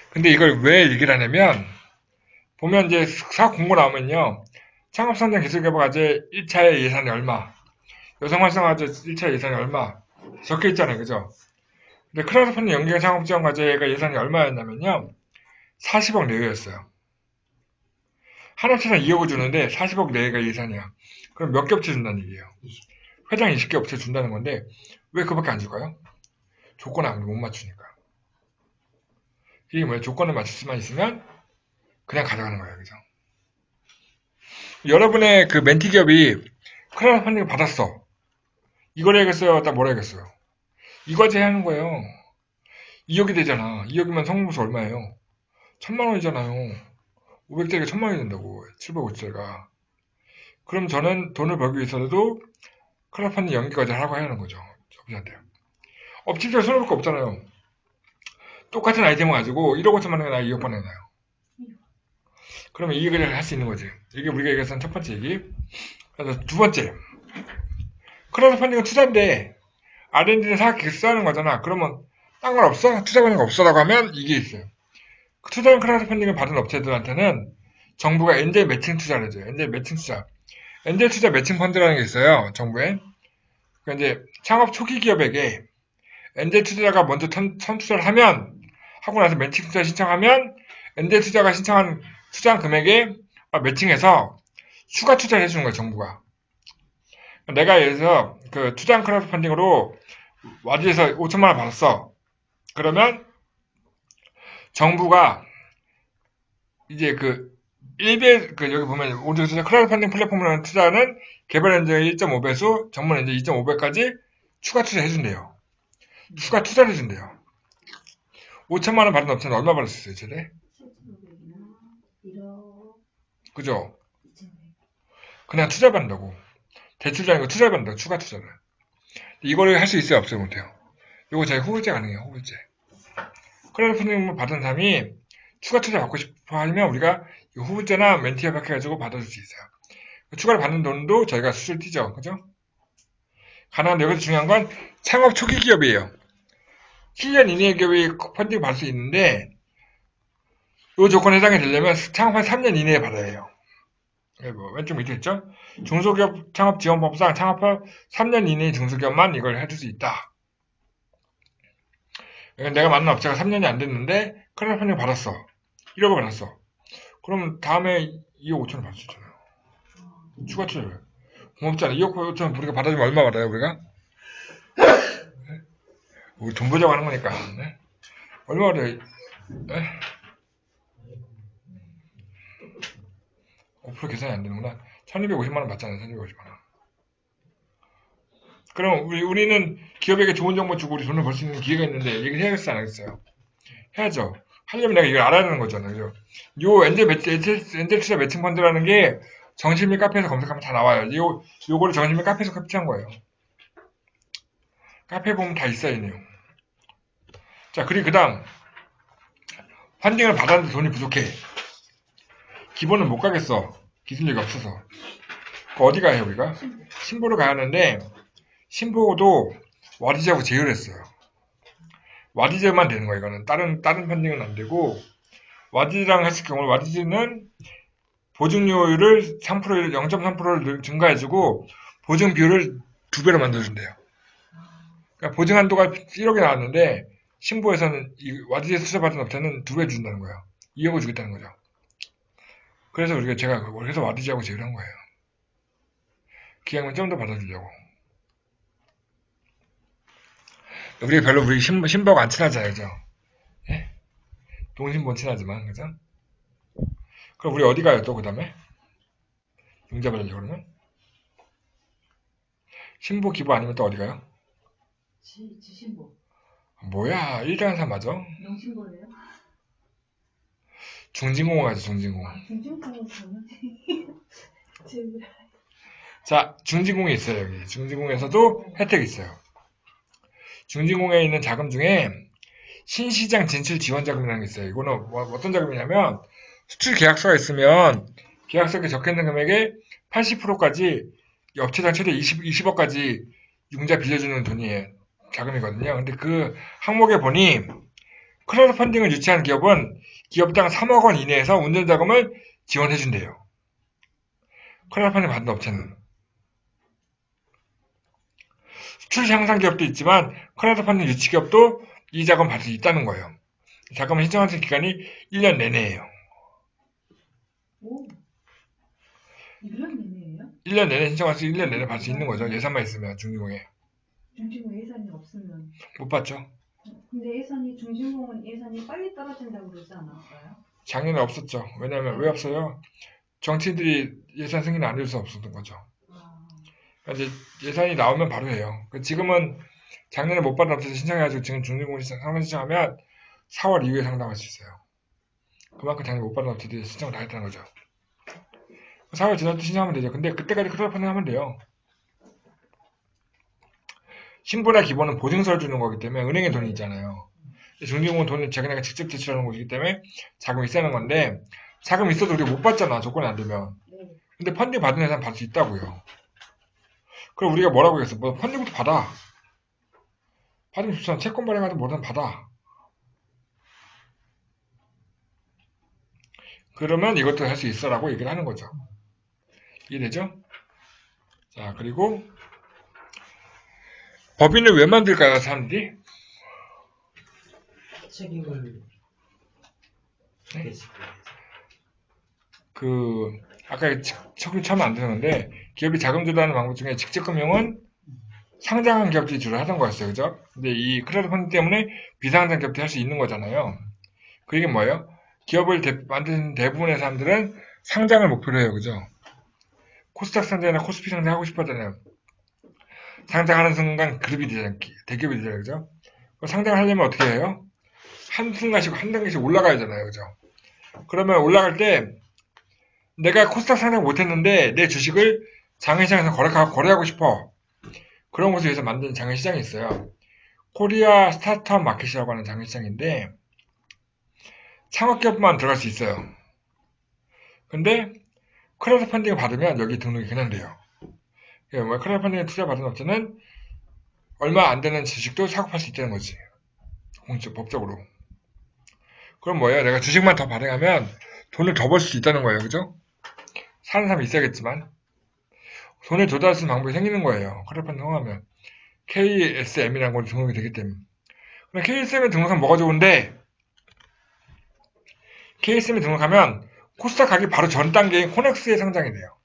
근데 이걸 왜 얘기를 하냐면, 보면 이제 사업 공고 나오면요. 창업성장 기술개발과제 1차의 예산이 얼마, 여성활성화과제 1차 예산이 얼마 적혀 있잖아요, 그죠? 근데 크라우드 펀딩 연계형 창업지원과제가 예산이 얼마였냐면요. 40억 내외였어요. 한 업체당 2억을 주는데 40억 내외가 예산이야. 그럼 몇 개 업체 준다는 얘기예요? 회장 20개 업체 준다는 건데 왜 그밖에 안 줄까요? 조건을 아무리 못 맞추니까. 이게 뭐예요? 조건을 맞출 수만 있으면 그냥 가져가는 거예요. 그죠? 여러분의 그 멘티 기업이 크라우드 펀딩을 받았어. 이걸 해야겠어요? 딱 뭐라 해야겠어요? 이거제 하는 거예요. 2억이 되잖아. 2억이면 성공보수 얼마예요? 1000만 원이잖아요. 500짜리가 1000만 원이 된다고. 750짜리가. 그럼 저는 돈을 벌기 위해서도 크라우드 펀딩 연기까지 하라고 해야 하는 거죠. 업체한테요. 업체들 손해볼 거 없잖아요. 똑같은 아이템을 가지고 1억 5천만 원에 나 2억 번에 나요. 그러면 이 얘기를 할 수 있는 거지. 이게 우리가 얘기했던 첫 번째 얘기. 그래서 두 번째. 크라우드 펀딩은 투자인데 R&D는 사학기획 쓰는 거잖아. 그러면 딴 건 없어? 투자 관계가 없어라고 하면 이게 있어요. 투자형 크라우드 펀딩을 받은 업체들한테는 정부가 엔젤 매칭 투자를 해줘요. 엔젤 매칭 투자. 엔젤 투자 매칭 펀드라는 게 있어요. 정부에. 그러니까 이제 창업 초기 기업에게 엔젤 투자자가 먼저 선투자를 하고 나서 매칭 투자 신청하면 엔젤 투자가 신청한 투자한 금액에 매칭해서 추가 투자를 해주는 거예요. 정부가. 내가 예를 들어서 그 투자한 크라우드 펀딩으로 와디에서 5천만 원 받았어. 그러면 정부가 이제 여기 보면 오디오 투자 크라우드 펀딩 플랫폼으로 투자하는 개발 엔젤 1.5배수, 전문 엔젤 2.5배까지 추가 투자 해준대요. 추가 투자를 해준대요. 5천만 원 받은 업체는 얼마 받을 수 있어요, 최대? 7,500이나 1억 그죠? 2,500. 그냥 투자 받는다고. 대출이 아니고 투자 받는다고, 추가 투자를. 이거를 할 수 있어요, 없어요, 못해요? 이거 저희 후불제 가능해요, 후불제. 크라우드 펀딩 받은 사람이 추가 투자 받고 싶어 하면 우리가 후불제나 멘티 협약해가지고 받아줄 수 있어요. 추가로 받는 돈도 저희가 수수료 띄죠, 그죠? 가능한데 여기서 중요한 건 창업 초기 기업이에요. 7년 이내의 기업이 펀딩 받을 수 있는데 이 조건에 해당이 되려면 창업한 3년 이내에 받아야 해요. 왼쪽 밑에 있죠? 중소기업 창업지원법상 창업한 3년 이내의 중소기업만 이걸 해줄 수 있다. 내가 만난 업체가 3년이 안 됐는데 크라우드 펀딩 받았어. 1억을 받았어. 그러면 다음에 2억 5천을 받을 수 있잖아요. 추가 투자를. 고맙잖아. 2억 5천 우리가 받아주면 얼마 받아요, 우리가? 우리 돈 보자고 하는 거니까. 네? 얼마 받아요? 네? 5% 계산이 안 되는구나. 1250만 원 받잖아요, 1250만 원. 그럼 우리는 기업에게 좋은 정보 주고 우리 돈을 벌 수 있는 기회가 있는데 얘기를 해야겠어요, 안 하겠어요? 해야죠. 하려면 내가 이걸 알아야 되는 거잖아요. 그죠? 요 엔젤 투자 매칭 펀드라는 게 정신미 카페에서 검색하면 다 나와요. 요거를 정신미 카페에서 캡처한 거예요. 카페에 보면 다 있어요, 이 내용. 자, 그리고 그 다음 펀딩을 받았는데 돈이 부족해. 기본은 못 가겠어. 기술력이 없어서. 어디 가요, 우리가? 신보를 가야 하는데 신보도 와디즈하고 제휴를 했어요. 와디즈만 되는 거예요, 이거는. 다른 펀딩은 안 되고, 와디즈랑 했을 경우, 와디즈는 보증료율을 3%, 0.3%를 증가해주고, 보증 비율을 2배로 만들어준대요. 그러니까 보증 한도가 1억이 나왔는데, 신보에서는, 이 와디즈에서 투자받은 업체는 2배 준다는 거예요. 2억을 주겠다는 거죠. 그래서 제가 그래서 와디즈하고 제휴를 한 거예요. 기왕이면 좀 더 받아주려고. 우리 별로 신보하고 안 친하잖아요, 그죠? 예? 동신보는 친하지만, 그죠? 그럼 우리 어디 가요, 또, 그 다음에? 융자받으려고 그러면? 신보 기보 아니면 또 어디 가요? 지신보. 뭐야, 1등한 사람 맞아? 명신보예요? 중진공원 가죠, 중진공원. 중증보는 저는 지금 자, 중진공이 있어요, 여기. 중진공에서도 혜택이 있어요. 중진공에 있는 자금 중에 신시장 진출 지원 자금이라는 게 있어요. 이거는 어떤 자금이냐면, 수출 계약서가 있으면 계약서에 적혀있는 금액의 80%까지 업체당 최대 20억까지 융자 빌려주는 돈이에요. 자금이거든요. 근데 그 항목에 보니 크라우드 펀딩을 유치한 기업은 기업당 3억 원 이내에서 운전 자금을 지원해준대요. 크라우드 펀딩 받는 업체는. 수출 향상 기업도 있지만 크라우드 펀딩 유치 기업도 이 자금 받을 수 있다는 거예요. 자금을 신청하는 기간이 1년 내내예요. 오, 1년 내내예요? 1년 내내 신청할 수 1년 내내 받을 수 있는 거죠. 예산만 있으면 중진공에. 중진공 예산이 없으면. 못 받죠. 근데 중진공은 예산이 빨리 떨어진다고 그러지 않았어요? 작년에 없었죠. 왜냐하면 왜 없어요? 정치인들이 예산 승인을 안 해줘서 없었던 거죠. 아, 그러니까 이제 예산이 나오면 바로 해요. 지금은 작년에 못 받은 업체에서 신청해가지고 지금 중진공 상담 신청하면 4월 이후에 상담할 수 있어요. 그만큼 작년에 못 받은 업체들이 신청을 다 했다는 거죠. 4월 지날 때 신청하면 되죠. 근데 그때까지 크라우드 펀딩 하면 돼요. 신분의 기본은 보증서를 주는 거기 때문에 은행에 돈이 있잖아요. 중진공은 돈을 자기네가 직접 제출하는 것이기 때문에 자금이 있다는 건데 자금 있어도 우리가 못 받잖아. 조건이 안 되면. 네. 근데 펀딩 받은 회사는 받을 수 있다고요. 그럼 우리가 뭐라고 하겠어? 뭐 펀딩부터 받아. 받으면 좋잖아. 채권 발행하든 뭐든 받아. 그러면 이것도 할 수 있어라고 얘기를 하는 거죠. 이해되죠? 자, 그리고 법인을 왜 만들까요, 사람들이? 책임을 네? 아까 처음 안 되는데, 기업이 자금 조달하는 방법 중에 직접금융은 상장한 기업들이 주로 하던 거였어요. 그죠? 근데 이 크라우드 펀딩 때문에 비상장 기업들이 할 수 있는 거잖아요. 그 얘기는 뭐예요? 기업을 만드는 대부분의 사람들은 상장을 목표로 해요. 그죠? 코스닥 상장이나 코스피 상장 하고 싶어 하잖아요. 상장하는 순간 그룹이 되잖아요. 대기업이 되잖아요. 그죠? 상장을 하려면 어떻게 해요? 한순간씩, 한 단계씩 올라가야 하잖아요. 그죠? 그러면 올라갈 때 내가 코스닥 상장 못했는데 내 주식을 장외시장에서 거래하고 싶어. 그런 곳을 위해서 만든 장외시장이 있어요. 코리아 스타트업 마켓이라고 하는 장외시장인데 창업기업만 들어갈 수 있어요. 근데 크라우드 펀딩을 받으면 여기 등록이 그냥 돼요. 크라우드 펀딩에 투자받은 업체는 얼마 안 되는 주식도 사고 팔 수 있다는 거지. 법적으로. 그럼 뭐예요? 내가 주식만 더 발행하면 돈을 더 벌 수 있다는 거예요. 그죠? 사는 사람이 있어야겠지만 돈을 조달할 수 있는 방법이 생기는 거예요. 크라우드 펀딩 통하면 KSM이라는 걸로 등록이 되기 때문에. 그럼 KSM에 등록하면 뭐가 좋은데 KSM에 등록하면 코스닥 가기 바로 전 단계인 코넥스에 상장이 돼요.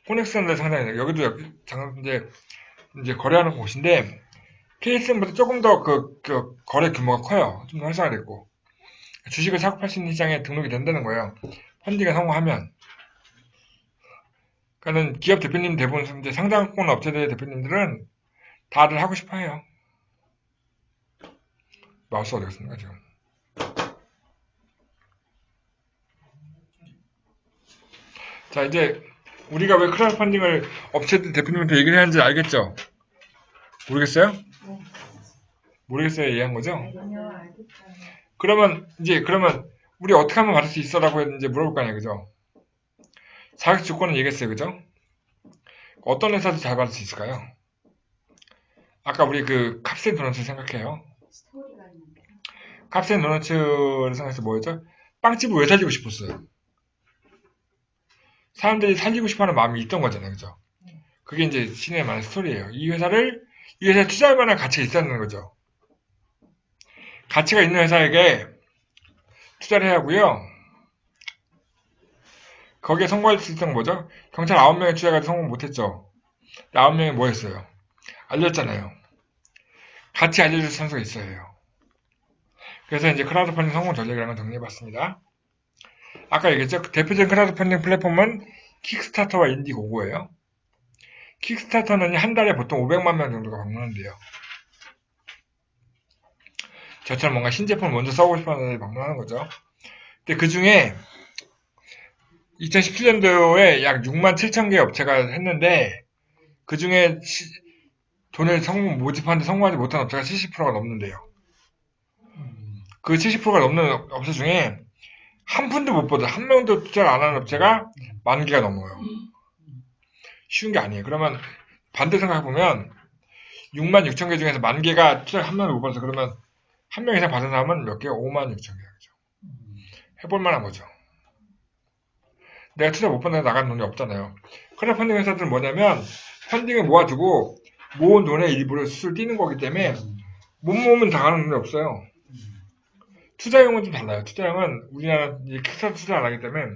코넥스에 상장이 돼요. 여기도 이제 거래하는 곳인데 KSM보다 조금 더 거래 규모가 커요. 좀 더 활성화됐고 주식을 사고 팔 수 있는 시장에 등록이 된다는 거예요. 펀딩에 성공하면. 그러니까는 기업 대표님 대부분 이제 상장권 업체들의 대표님들은 다들 하고 싶어 해요. 마우스 어디 갔습니까, 지금? 자, 이제 우리가 왜 크라우드 펀딩을 업체들 대표님한테 얘기를 하는지 알겠죠? 모르겠어요? 모르겠어요, 이해한 거죠? 아니요, 알겠어요. 그러면 우리 어떻게 하면 받을 수 있어라고 이제 물어볼 거 아니에요, 그죠? 자격 조건은 얘기했어요, 그죠? 어떤 회사도 잘 받을 수 있을까요? 아까 우리 그 캅센 도너츠 생각해요. 스토리가 있는데. 캅센 도너츠를 생각해서 뭐였죠? 빵집을 왜 살리고 싶었어요? 사람들이 살리고 싶어하는 마음이 있던 거잖아요, 그죠? 그게 이제 신의 많은 스토리예요. 이 회사에 투자할 만한 가치가 있다는 거죠. 가치가 있는 회사에게 투자를 해야 하고요. 거기에 성공할 수 있는 건 뭐죠? 경찰 9명이 투자해가지고 성공 못했죠. 9명이 뭐 했어요? 알렸잖아요. 같이 알려줄 선수가 있어야 해요. 그래서 이제 크라우드 펀딩 성공 전략이라는 걸 정리해봤습니다. 아까 얘기했죠? 대표적인 크라우드 펀딩 플랫폼은 킥스타터와 인디고고예요. 킥스타터는 한 달에 보통 500만 명 정도가 방문한대요. 저처럼 뭔가 신제품을 먼저 써보고 싶어하는 사람들이 방문하는 거죠. 근데 그 중에 2017년도에 약 6만 7천 개의 업체가 했는데 그 중에 돈을 모집하는데 성공하지 못한 업체가 70%가 넘는데요. 그 70%가 넘는 업체 중에 한 푼도 못 벌어, 한 명도 투자를 안 하는 업체가 10,000개가 넘어요. 쉬운 게 아니에요. 그러면 반대 생각해보면 6만 6천 개 중에서 10,000개가 투자를 한 명도 못 받아서 그러면 한 명 이상 받은 사람은 몇 개요? 5만 6천 개죠. 해볼 만한 거죠. 내가 투자 못 받는데 나가는 돈이 없잖아요. 크라우드 펀딩 회사들은 뭐냐면 펀딩을 모아두고 모은 돈의 일부를 수술 띄는 거기 때문에 못 모으면 나가는 돈이 없어요. 투자용은 좀 달라요. 투자용은 우리나라 킥스타터 투자 안 하기 때문에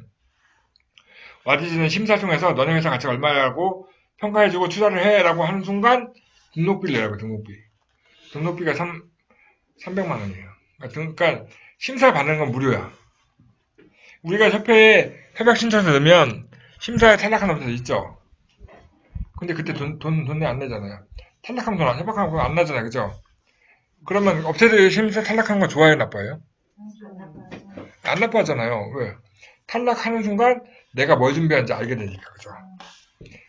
와디즈는 심사 통해서 너네 회사 가치가 얼마냐고 평가해주고 투자를 해라고 하는 순간 등록비를 내라고. 등록비가 300만 원이에요. 그러니까 심사 받는 건 무료야. 우리가 협회에 협약 신청서 넣으면 심사에 탈락한 업체도 있죠. 근데 그때 돈 안 내잖아요. 탈락하면 협약하면 돈 안 나잖아요. 그죠? 그러면 업체들이 심사 탈락하는 건 좋아요, 나빠요? 안 나빠하잖아요. 왜? 탈락하는 순간 내가 뭘 준비하는지 알게 되니까. 그죠?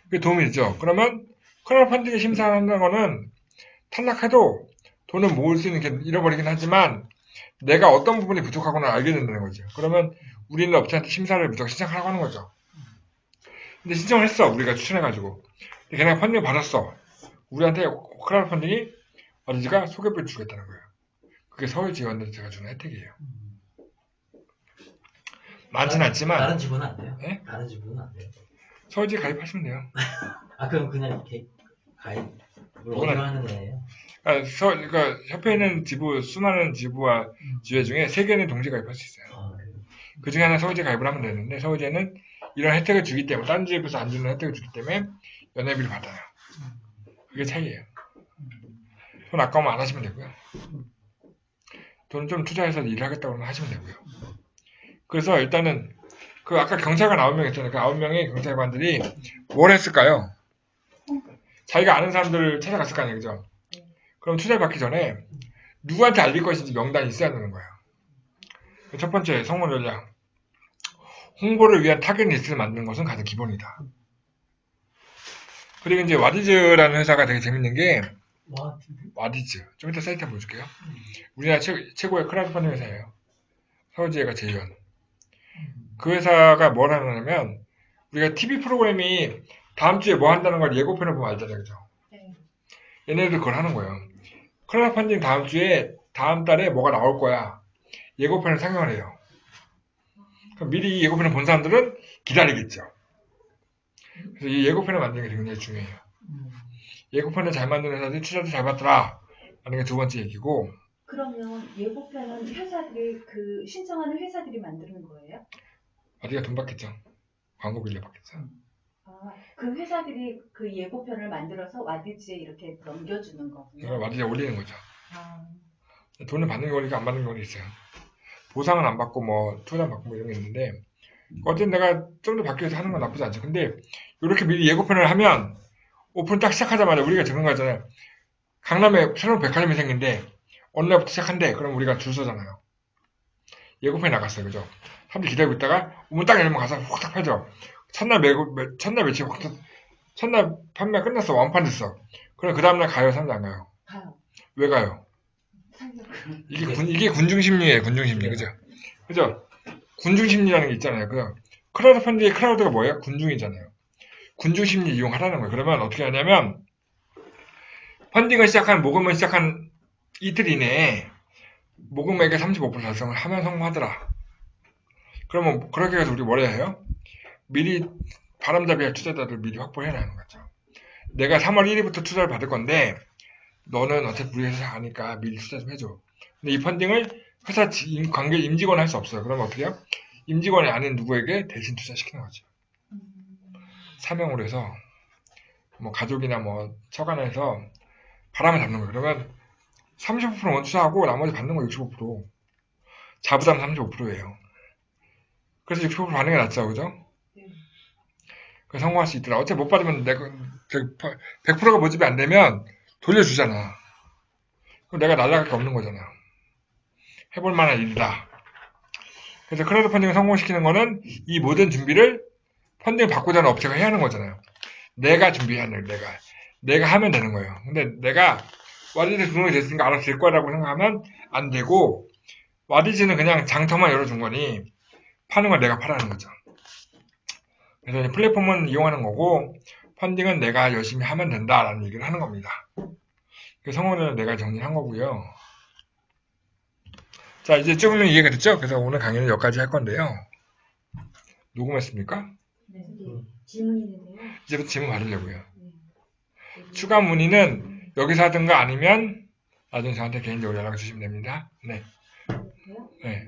그게 도움이 되죠. 그러면 크라우드 펀딩에 심사한다는 거는 탈락해도 돈을 모을 수 있는 게 잃어버리긴 하지만 내가 어떤 부분이 부족하구나 알게 된다는 거죠. 그러면 우리는 업체한테 심사를 무조건 신청하라고 하는 거죠. 근데 신청을 했어. 우리가 추천해가지고. 근데 걔네가 펀딩을 받았어. 우리한테 크라우드 펀딩이 어디지가 소개비를 주겠다는 거예요. 그게 서울 지원들 제가 주는 혜택이에요. 많진 않지만 다른 지분은 안 돼요? 네? 다른 지분은 안 돼요? 서울지 가입하시면 돼요. 그럼 그냥 이렇게 가입을 어디로 하는 거예요? 그러니까 협회에는 수많은 지부와 지회 중에 3개는 동시 가입할 수 있어요. 그 중에 하나 서울지 가입을 하면 되는데 서울지는 이런 혜택을 주기 때문에 다른 지역에서 안 주는 혜택을 주기 때문에 연회비를 받아요. 그게 차이예요. 돈 아까우면 안 하시면 되고요. 돈 좀 투자해서 일을 하겠다고 하면 하시면 되고요. 그래서 일단은 그 아까 경찰관 9명 있잖아요. 그 9명의 경찰관들이 뭘 했을까요? 자기가 아는 사람들을 찾아갔을 거 아니에요. 그죠? 그럼 투자를 받기 전에 누구한테 알릴 것인지 명단이 있어야 되는 거예요. 첫 번째 성공 전략. 홍보를 위한 타겟 리스트를 만드는 것은 가장 기본이다. 그리고 이제 와디즈라는 회사가 되게 재밌는 게 와디즈. 좀 이따 사이트 한번 보여줄게요. 우리나라 최고의 크라우드 펀딩 회사예요. 서울지회가 제휴한. 그 회사가 뭘 하냐면 우리가 TV 프로그램이 다음 주에 뭐 한다는 걸 예고편을 보면 알잖아요. 그죠? 네. 얘네들 그걸 하는 거예요. 크라우드 펀딩 다음 달에 뭐가 나올 거야. 예고편을 상영을 해요. 그럼 미리 이 예고편을 본 사람들은 기다리겠죠. 그래서 이 예고편을 만드는 게 굉장히 중요해요. 예고편을 잘 만드는 회사들이 투자도 잘 받더라 라는 게 두 번째 얘기고, 그러면 예고편은 회사들이 신청하는 회사들이 만드는 거예요? 어디가 돈 받겠죠. 광고 빌려 받겠죠. 그 회사들이 그 예고편을 만들어서 와디즈에 이렇게 넘겨주는 거군요. 이걸 와디즈에 올리는 거죠. 아, 돈을 받는 경우가 안 받는 경우도 있어요. 보상은 안 받고 뭐 투자는 받고 뭐 이런 게 있는데 어쨌든 내가 좀 더 바뀌어서 하는 건 나쁘지 않죠. 근데 이렇게 미리 예고편을 하면 오픈 딱 시작하자마자 우리가 그런 거 하잖아요. 강남에 새로운 백화점이 생긴데 어느 날부터 시작한대. 그럼 우리가 줄 서잖아요. 예고편이 나갔어요. 그죠? 사람들이 기다리고 있다가 문 딱 열면 가서 확 팔죠. 첫날 며칠 확 첫날 판매 끝났어. 완판 됐어. 그럼 그 다음날 가요? 사람들 안 가요? 가요. 왜 가요? 살려고. 이게 군중심리예요. 군중심리. 그죠? 그죠? 군중심리라는 게 있잖아요. 그 크라우드 펀딩의 크라우드가 뭐예요? 군중이잖아요. 군중심리 이용하라는 거예요. 그러면 어떻게 하냐면 모금을 시작한 이틀 이내에 모금액의 35% 달성을 하면 성공하더라. 그러면 그렇게 해서 우리 뭘 해야 해요? 미리 바람잡이 할 투자자들 미리 확보해야 하는 거죠. 내가 3월 1일부터 투자를 받을 건데 너는 어차피 우리 회사 아니까 미리 투자 좀 해줘. 근데 이 펀딩을 회사 관계 임직원 할 수 없어요. 그러면 어떻게 해요? 임직원이 아닌 누구에게 대신 투자시키는 거죠. 사명으로 해서 뭐 가족이나 뭐 처간에서 바람을 잡는 거예요. 그러면 35% 먼저 투자하고 나머지 받는 거 65%. 자부담 35%예요. 그래서 65% 받는 게 낫죠. 그죠? 그래서 성공할 수 있더라. 어차피 못 받으면 내가 100%가 모집이 안 되면 돌려주잖아. 그럼 내가 날라갈 게 없는 거잖아. 해볼 만한 일이다. 그래서 크라우드 펀딩을 성공시키는 거는 이 모든 준비를 펀딩을 받고자 하는 업체가 해야 하는 거잖아요. 내가 준비하는 내가 하면 되는 거예요. 근데 내가 와디즈 등록이 됐으니까 알아서 될 거라고 생각하면 안 되고 와디즈는 그냥 장터만 열어준 거니 파는 건 내가 팔아는 거죠. 그래서 이제 플랫폼은 이용하는 거고 펀딩은 내가 열심히 하면 된다라는 얘기를 하는 겁니다. 그 성공률은 내가 정리한 거고요. 자, 이제 조금 이해가 됐죠? 그래서 오늘 강의는 여기까지 할 건데요. 녹음했습니까? 네, 질문이 있는데요. 이제부터 질문 받으려고요. 네. 추가 문의는 여기서 하든가 아니면 나중에 저한테 개인적으로 연락 주시면 됩니다. 네. 그렇고요. 네.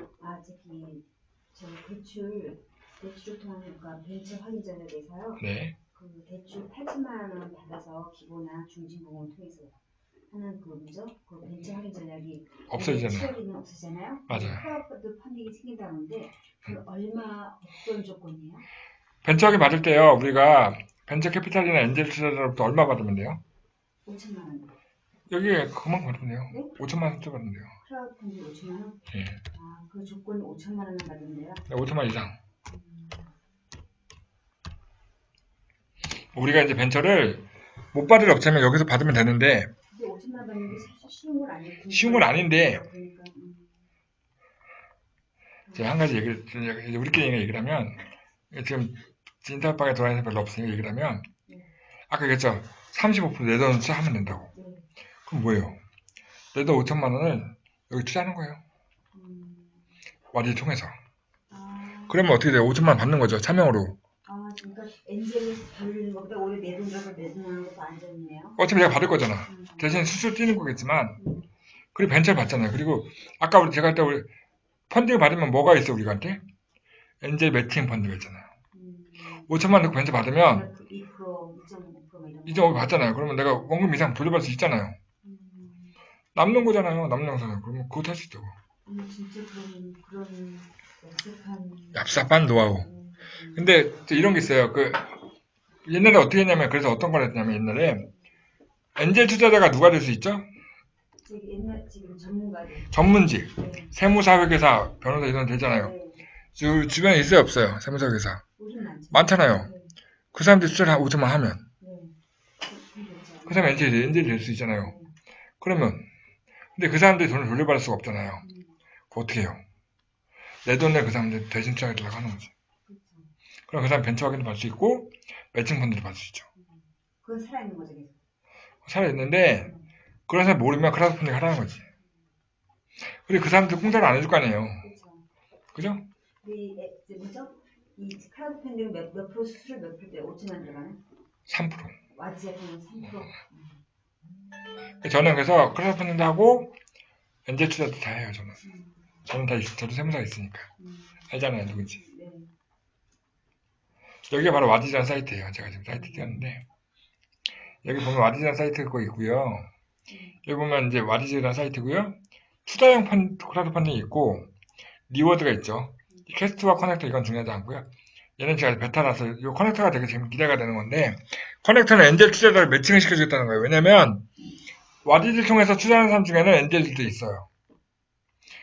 저 대출 통한 그러니까 벤처 확인 전략에서요. 네. 그 대출 8천만 원 받아서 기보나 중진보험을 통해서 하는 그 뭐죠? 그 벤처 확인 전략이 없어지잖아요. 7월이면 없어지잖아요. 맞아요. 크라우드 펀딩이 생긴다는데 그 얼마 어떤 조건이에요? 벤처 확인 받을 때요. 우리가 벤처 캐피탈이나 엔젤 투자자로부터 얼마 받으면 돼요? 5천만 원. 여기에 그만 받으면 돼요. 네? 5천만 원 받으면 돼요. 크라우드 펀딩 5천만 원? 예. 그 조건은 5천만 원을 받는데요. 네, 5천만 원 이상. 우리가 이제 벤처를 못 받을 업체면 여기서 받으면 되는데 근데 5천만 원 받는 게 사실 쉬운 건 아니에요. 쉬운 건 아닌데 그러니까 제가 한 가지 이제 우리끼리 얘기를 하면 지금 인터넷방에 돌아다니는 별로 없으니까 얘기를 하면 아까 얘기했죠. 35%내 돈 투자하면 된다고. 그럼 뭐예요? 내 돈 5천만 원을 여기 투자하는 거예요. 와디 통해서. 그러면 어떻게 돼요? 5천만 원 받는 거죠. 차명으로. 그러니까 엔젤을 돌리는 것보다 오히려 내 돈 들어서 내 돈 하는 것도 안전이네요. 어차피 내가 받을 거잖아. 대신 수수료 뛰는 거겠지만 그리고 벤처를 받잖아요. 그리고 아까 제가 할 때 우리 펀딩을 받으면 뭐가 있어 우리한테? 엔젤 매칭 펀드가 있잖아요. 5천만 원 넣고 벤처 받으면 2%, 2.5% 이런 2.5 받잖아요. 그러면 내가 원금 이상 돌려받을 수 있잖아요. 남는 거잖아요. 남는 영상은. 그러면 그것도 할 수 있다고. 진짜 그런 얍삽한 노하우. 근데 이런 게 있어요. 옛날에 어떻게 했냐면 그래서 어떤 걸 했냐면 옛날에 엔젤 투자자가 누가 될 수 있죠? 지금 전문가들. 전문직, 네. 세무사, 회계사, 변호사 이런 되잖아요. 네. 주변에 있어요, 없어요? 세무사, 회계사. 요즘 많죠. 많잖아요. 네. 그 사람들 투자를 한 5천만 하면 네. 그렇죠. 그 사람 엔젤이 될 수 있잖아요. 그러면 근데 그 사람들이 돈을 돌려받을 수가 없잖아요. 그거 어떻게 해요? 내 돈을 그 사람들 대신 투자하려고 하는 거지. 그렇죠. 그럼 그 사람 벤처 확인도 받을 수 있고 매칭 펀드를 받을 수 있죠. 그건 살아있는 거죠, 계속. 살아있는데 그런 사람 모르면 크라우드 펀딩 하라는 거지. 그리고 그 사람들 공짜로 안 해줄 거 아니에요. 그렇죠. 그죠? 뭐죠? 이 크라우드 펀딩 몇 프로 수수료 몇 프로 때 5천만 들어가는? 3%. 와지 제품은 3%. 저는 그래서 크라우드 펀딩도 하고 엔젤 투자도 다 해요. 저는 저도 세무사가 있으니까 알잖아요, 누군지. 네. 여기가 바로 와디즈라는 사이트예요. 제가 지금 사이트 띄웠는데 여기 보면 와디즈라는 사이트가 있고요. 여기 보면 이제 와디즈라는 사이트고요. 투자형 크라우드 펀딩이 있고 리워드가 있죠. 캐스트와 커넥터 이건 중요하지 않고요. 얘는 제가 베타라서 이 커넥터가 되게 지금 기대가 되는 건데 커넥터는 엔젤 투자자를 매칭을 시켜주겠다는 거예요. 왜냐면 와디즈를 통해서 투자하는 사람 중에는 엔젤들도 있어요.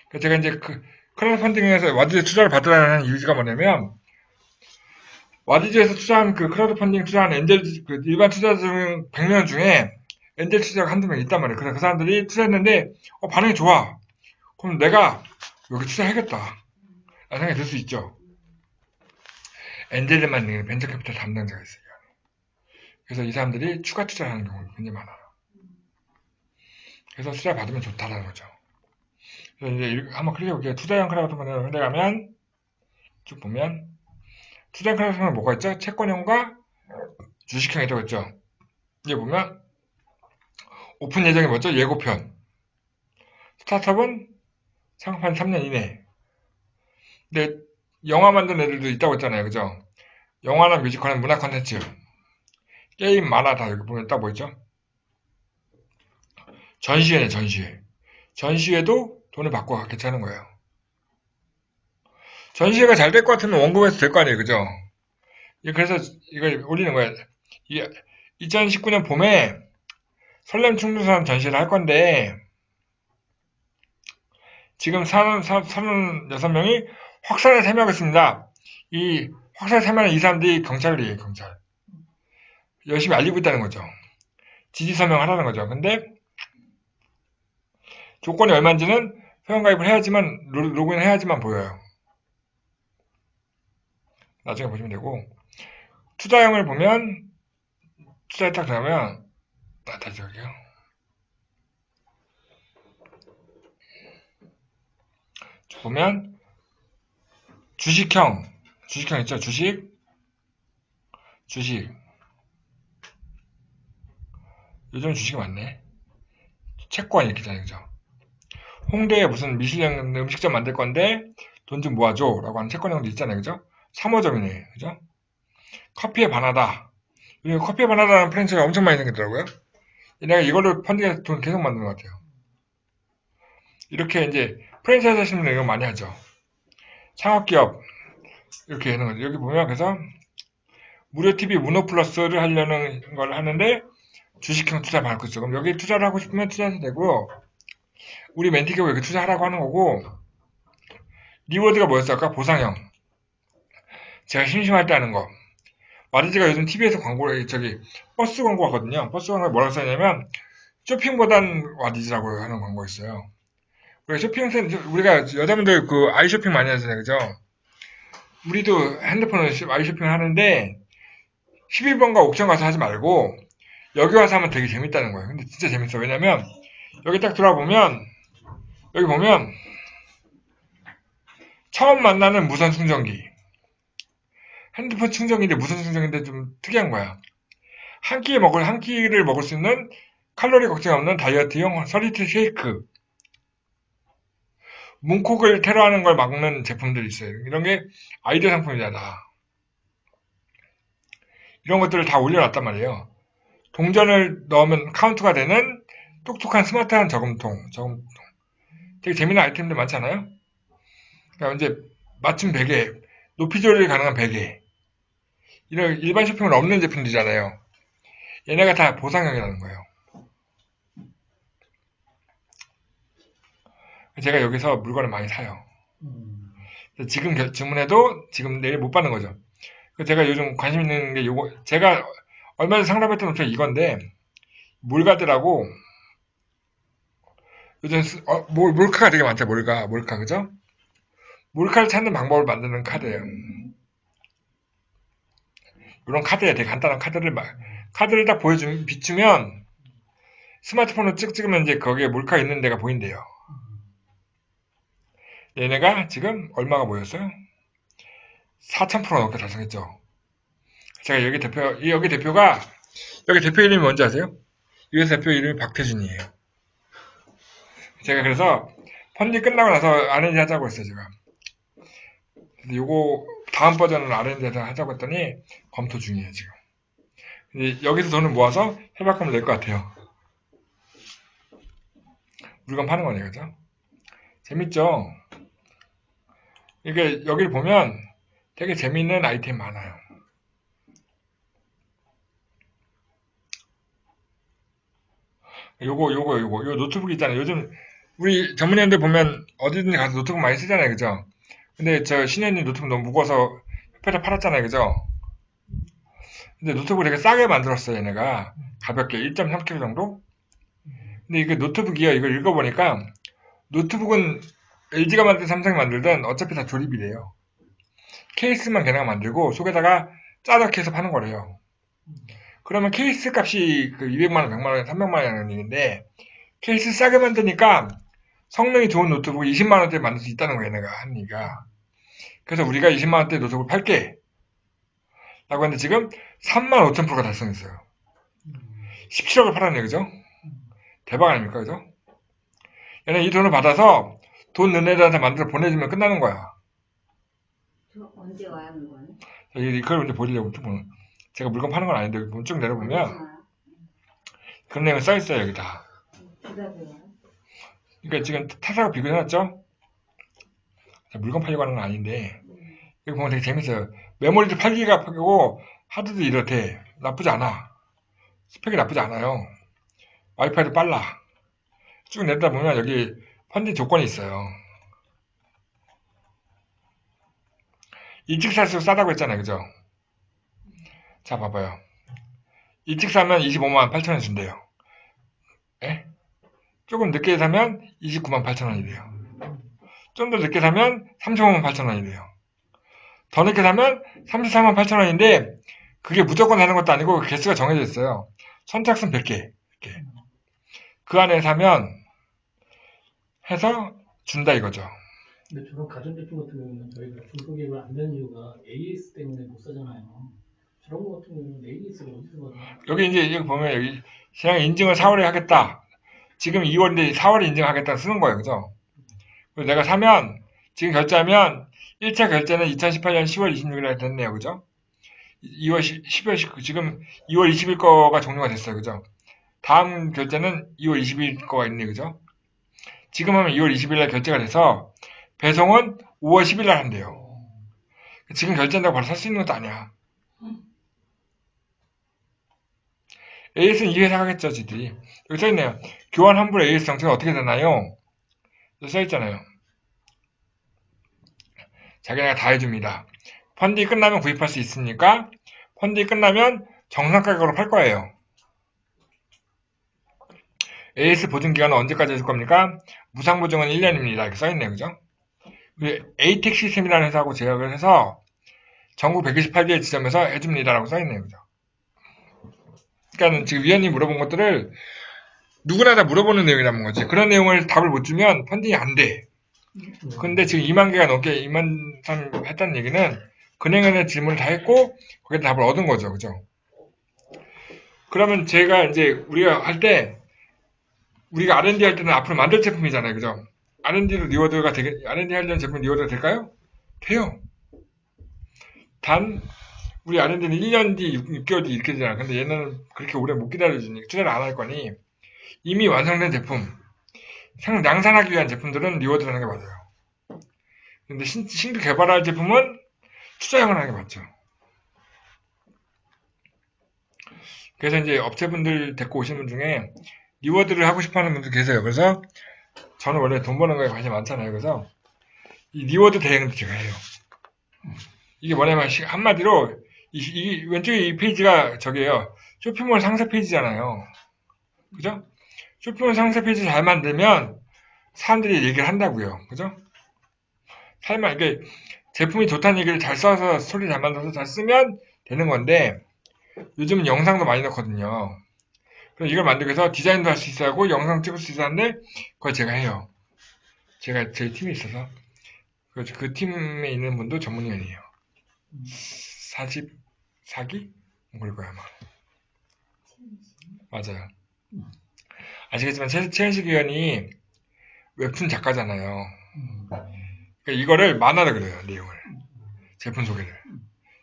그래서 제가 이제 그 크라우드 펀딩에서 와디즈 투자를 받으라는 이유가 뭐냐면 와디즈에서 투자한 그 크라우드 펀딩 투자한 엔젤 그 일반 투자자 중 100명 중에 엔젤 투자가 한두 명 있단 말이에요. 그래서 그 사람들이 투자했는데 반응이 좋아. 그럼 내가 여기 투자해야겠다. 라는 생각이 들 수 있죠. 엔젤들만 있는 벤처캐피탈 담당자가 있어요. 그래서 이 사람들이 추가 투자를 하는 경우가 굉장히 많아요. 그래서 투자 받으면 좋다라는 거죠. 그래서 이제 한번 클릭해볼게요. 투자형 크라우드 펀딩을 선택하면 쭉 보면 투자형 크라우드 펀딩은 뭐가 있죠? 채권형과 주식형이 들어있죠. 이게 보면 오픈 예정이 뭐죠? 예고편. 스타트업은 창업한 3년 이내. 근데 영화 만든 애들도 있다고 했잖아요. 그죠? 영화나 뮤지컬은 문화 콘텐츠. 게임, 만화 다 여기 보면 딱 보이죠? 전시회네, 전시회. 전시회도 돈을 받고 괜찮은 거예요. 전시회가 잘 될 것 같으면 원금에서 될 거 아니에요. 그죠? 그래서 이걸 올리는 거예요. 2019년 봄에 설렘 충주산 전시회를 할 건데, 지금 36명이 확산을 참여하고 있습니다. 이 확산을 참여하는 이 사람들이 경찰이에요, 경찰. 열심히 알리고 있다는 거죠. 지지 서명하라는 거죠. 근데 조건이 얼마인지는 회원가입을 해야지만, 로그인 해야지만 보여요. 나중에 보시면 되고, 투자형을 보면, 투자에 딱 들어가면, 다시 여기요. 보면, 주식형 있죠? 주식. 요즘 주식이 많네. 채권 이렇게 있잖아요, 그죠? 홍대에 무슨 미슐랭 음식점 만들 건데 돈 좀 모아줘 라고 하는 채권형도 있잖아요, 그죠? 3호점이네, 그죠? 커피에 반하다. 요즘 커피에 반하다는 프랜차이즈가 엄청 많이 생기더라고요. 내가 이걸로 펀딩해서 돈 계속 만드는 것 같아요. 이렇게 이제 프랜차이즈 하시는 분들 이거 많이 하죠. 창업기업 이렇게 하는 거죠. 여기 보면 그래서 무료 TV 문호 플러스를 하려는 걸 하는데 주식형 투자 받고 있어. 그럼 여기 투자를 하고 싶으면 투자해도 되고, 우리 멘티격을 이렇게 투자하라고 하는 거고, 리워드가 뭐였어요? 아까 보상형. 제가 심심할 때 하는 거. 와디즈가 요즘 TV에서 버스 광고 하거든요. 버스 광고에 뭐라고 써냐면, 쇼핑보단 와디즈라고 하는 광고가 있어요. 우리가 여자분들 그 아이쇼핑 많이 하잖아요. 그죠? 우리도 핸드폰으로 아이쇼핑을 하는데, 12번가 옥션 가서 하지 말고, 여기 와서 하면 되게 재밌다는 거예요. 근데 진짜 재밌어. 왜냐면 여기 딱 들어보면 여기 보면 처음 만나는 무선 충전기. 핸드폰 충전기인데 무선 충전기인데 좀 특이한 거야. 한 끼를 먹을 수 있는 칼로리 걱정 없는 다이어트용 서리트 쉐이크. 문콕을 테러하는 걸 막는 제품들이 있어요. 이런 게 아이디어 상품이잖아. 이런 것들을 다 올려놨단 말이에요. 동전을 넣으면 카운트가 되는 똑똑한 스마트한 저금통. 되게 재미난 아이템들 많잖아요? 그러니까 이제 맞춤 베개, 높이 조절이 가능한 베개. 이런 일반 쇼핑은 없는 제품들이잖아요. 얘네가 다 보상형이라는 거예요. 제가 여기서 물건을 많이 사요. 지금 주문해도 지금 내일 못 받는 거죠. 제가 요즘 관심 있는 게 요거, 제가 얼마 전에 상담했던 업체 이건데, 몰가드라고, 요즘, 몰카가 되게 많죠, 몰카, 그죠? 몰카를 찾는 방법을 만드는 카드예요. 이런 카드에 되게 간단한 카드를 딱 비추면, 스마트폰으로 찍으면 이제 거기에 몰카 있는 데가 보인대요. 얘네가 지금 얼마가 모였어요? 4,000% 넘게 달성했죠. 제가 여기 대표 이름이 뭔지 아세요? 이 회사 대표 이름이 박태준이에요. 제가 그래서 펀딩 끝나고 나서 R&D 하자고 했어요, 제가. 요거 다음 버전을 R&D 하자고 했더니 검토 중이에요, 지금. 여기서 돈을 모아서 협약금을 낼 것 같아요. 물건 파는 거네요, 그죠? 재밌죠? 이게 여기를 보면 되게 재미있는 아이템 많아요. 요 노트북 있잖아요. 요즘 우리 전문의원들 보면 어디든지 가서 노트북 많이 쓰잖아요. 그죠? 근데 저 신현님 노트북 너무 무거워서 협회에서 팔았잖아요. 그죠? 근데 노트북을 되게 싸게 만들었어요. 얘네가 가볍게 1.3kg 정도? 근데 이게 노트북이요. 이걸 읽어보니까 노트북은 LG가 만든 삼성이 만들든 어차피 다 조립이래요. 케이스만 걔네가 만들고 속에다가 짜게 해서 파는 거래요. 그러면 케이스 값이 그 200만원, 100만원, 300만원이라는 얘기인데 케이스 싸게 만드니까 성능이 좋은 노트북 20만원대 만들 수 있다는 거예요. 얘네가 한 얘기가. 그래서 우리가 20만원대 노트북을 팔게 라고 했는데 지금 35,000%가 달성했어요. 17억을 팔았네요. 그죠? 대박 아닙니까? 그죠? 얘네 이 돈을 받아서 돈 넣는 애들한테 만들어 보내주면 끝나는 거야. 저 언제 와요, 물건은? 이걸 먼저 보여주려고 제가 물건 파는 건 아닌데 쭉 내려보면 그런 내용이 써있어요. 여기 다. 부담이에요. 그러니까 지금 타사가 비교해놨죠? 물건 팔려고 하는 건 아닌데 여기 보면 되게 재밌어요. 메모리도 8기가 파고 하드도 이렇대. 나쁘지 않아. 스펙이 나쁘지 않아요. 와이파이도 빨라. 쭉 내다 보면 여기 펀딩 조건이 있어요. 일찍 살수록 싸다고 했잖아요. 그죠? 자, 봐봐요. 일찍 사면 25만 8천원 준대요. 에? 조금 늦게 사면 29만 8천원이래요. 좀 더 늦게 사면 35만 8천원이래요. 더 늦게 사면 34만 8천원인데 그게 무조건 하는 것도 아니고 개수가 정해져 있어요. 선착순 100개. 이렇게. 그 안에 사면 해서 준다 이거죠. 근데 저런 가전제품 같은 경우는 저희가 중소기업을 안 되는 이유가 AS 때문에 못 사잖아요. 저런 거 같은 경우는 AS를 어디서 받아요? 여기 이제 보면 여기 시장 인증을 4월에 하겠다. 지금 2월인데 4월에 인증하겠다 쓰는 거예요. 그죠? 그래서 내가 사면 지금 결제하면 1차 결제는 2018년 10월 26일에 됐네요. 그죠? 2월 10일 지금 2월 20일 거가 종료가 됐어요. 그죠? 다음 결제는 2월 20일 거가 있네요. 그죠? 지금 하면 2월 20일 날 결제가 돼서 배송은 5월 10일 날 한대요. 지금 결제한다고 바로 살 수 있는 것도 아니야. AS는 이 회사 하겠죠, 지들이. 여기 써있네요. 교환 환불 AS 정책은 어떻게 되나요? 여기 써있잖아요. 자기네가 다 해줍니다. 펀딩이 끝나면 구입할 수 있으니까 펀딩이 끝나면 정상 가격으로 팔 거예요. AS 보증기간은 언제까지 해줄 겁니까? 무상보증은 1년입니다. 이렇게 써있네요. 그죠? 에이텍 시스템이라는 회사하고 제약을 해서 전국 128개의 지점에서 해줍니다라고 써있네요. 그죠? 그러니까 지금 위원님이 물어본 것들을 누구나 다 물어보는 내용이라는 거지. 그런 내용을 답을 못 주면 펀딩이 안 돼. 근데 지금 2만 개가 넘게 2만 선 했다는 얘기는 은행에 대한 질문을 다 했고 거기에 답을 얻은 거죠. 그죠? 그러면 제가 이제 우리가 할 때 우리가 R&D 할 때는 앞으로 만들 제품이잖아요. 그죠? R&D로 리워드가 R&D 하려는 제품 리워드가 될까요? 돼요. 단 우리 R&D는 1년 뒤, 6개월 뒤 이렇게 되잖아. 근데 얘는 그렇게 오래 못 기다려주니 투자를 안 할 거니 이미 완성된 제품 양산하기 위한 제품들은 리워드를 하는 게 맞아요. 근데 신규 개발할 제품은 투자형을 하는 게 맞죠. 그래서 이제 업체분들 데리고 오시는 분 중에 리워드를 하고 싶어 하는 분들 계세요. 그래서 저는 원래 돈 버는 거에 관심이 많잖아요. 그래서 이 리워드 대행도 제가 해요. 이게 뭐냐면 한마디로 이 왼쪽에 이 페이지가 저기예요. 쇼핑몰 상세 페이지잖아요. 그죠? 쇼핑몰 상세 페이지 잘 만들면 사람들이 얘기를 한다고요. 그죠? 이게 제품이 좋다는 얘기를 잘 써서 스토리 잘 만들어서 잘 쓰면 되는 건데 요즘은 영상도 많이 넣거든요. 그래서 이걸 만들기 위해서 디자인도 할 수 있어야 하고 영상 찍을 수 있어야 하는데 그걸 제가 해요. 제가 제 팀이 있어서 그 팀에 있는 분도 전문위원이에요. 44기? 그럴 거야 아마. 맞아요. 아시겠지만 최현식 위원이 웹툰 작가잖아요. 그러니까 이거를 만화로 그려요. 내용을. 제품 소개를.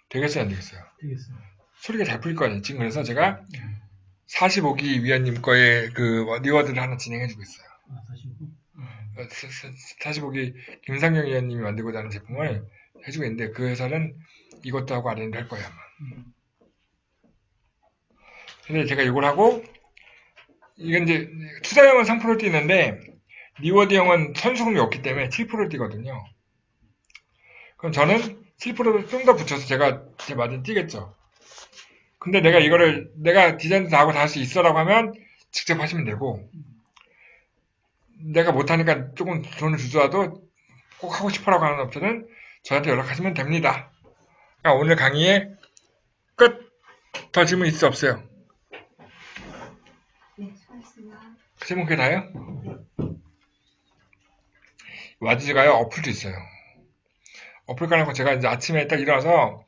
되겠어요 안 되겠어요? 되겠어요. 소리가 잘 풀릴 거 아니에요. 지금 그래서 제가 45기 위원님 거에 그 리워드를 하나 진행해주고 있어요. 아, 사실 사실 보기 김상경 의원님이 만들고자 하는 제품을 해주고 있는데 그 회사는 이것도 하고 R&D 할 거예요. 아마. 근데 제가 이걸 하고 이건 이제 투자형은 3%를 뛰는데 리워드형은 선수금이 없기 때문에 7%를 뛰거든요. 그럼 저는 7%를 좀 더 붙여서 제가 제 마진 뛰겠죠. 근데 내가 이거를 내가 디자인도 다 하고 다 할 수 있어라고 하면 직접 하시면 되고 내가 못하니까 조금 돈을 주더라도 꼭 하고 싶어라고 하는 업체는 저한테 연락하시면 됩니다. 그러니까 오늘 강의의 끝. 더 질문 있을 수 없어요. 네, 수고하셨습니다. 질문 그게 다예요? 와디즈가요 어플도 있어요. 어플 깔아놓고 제가 이제 아침에 딱 일어나서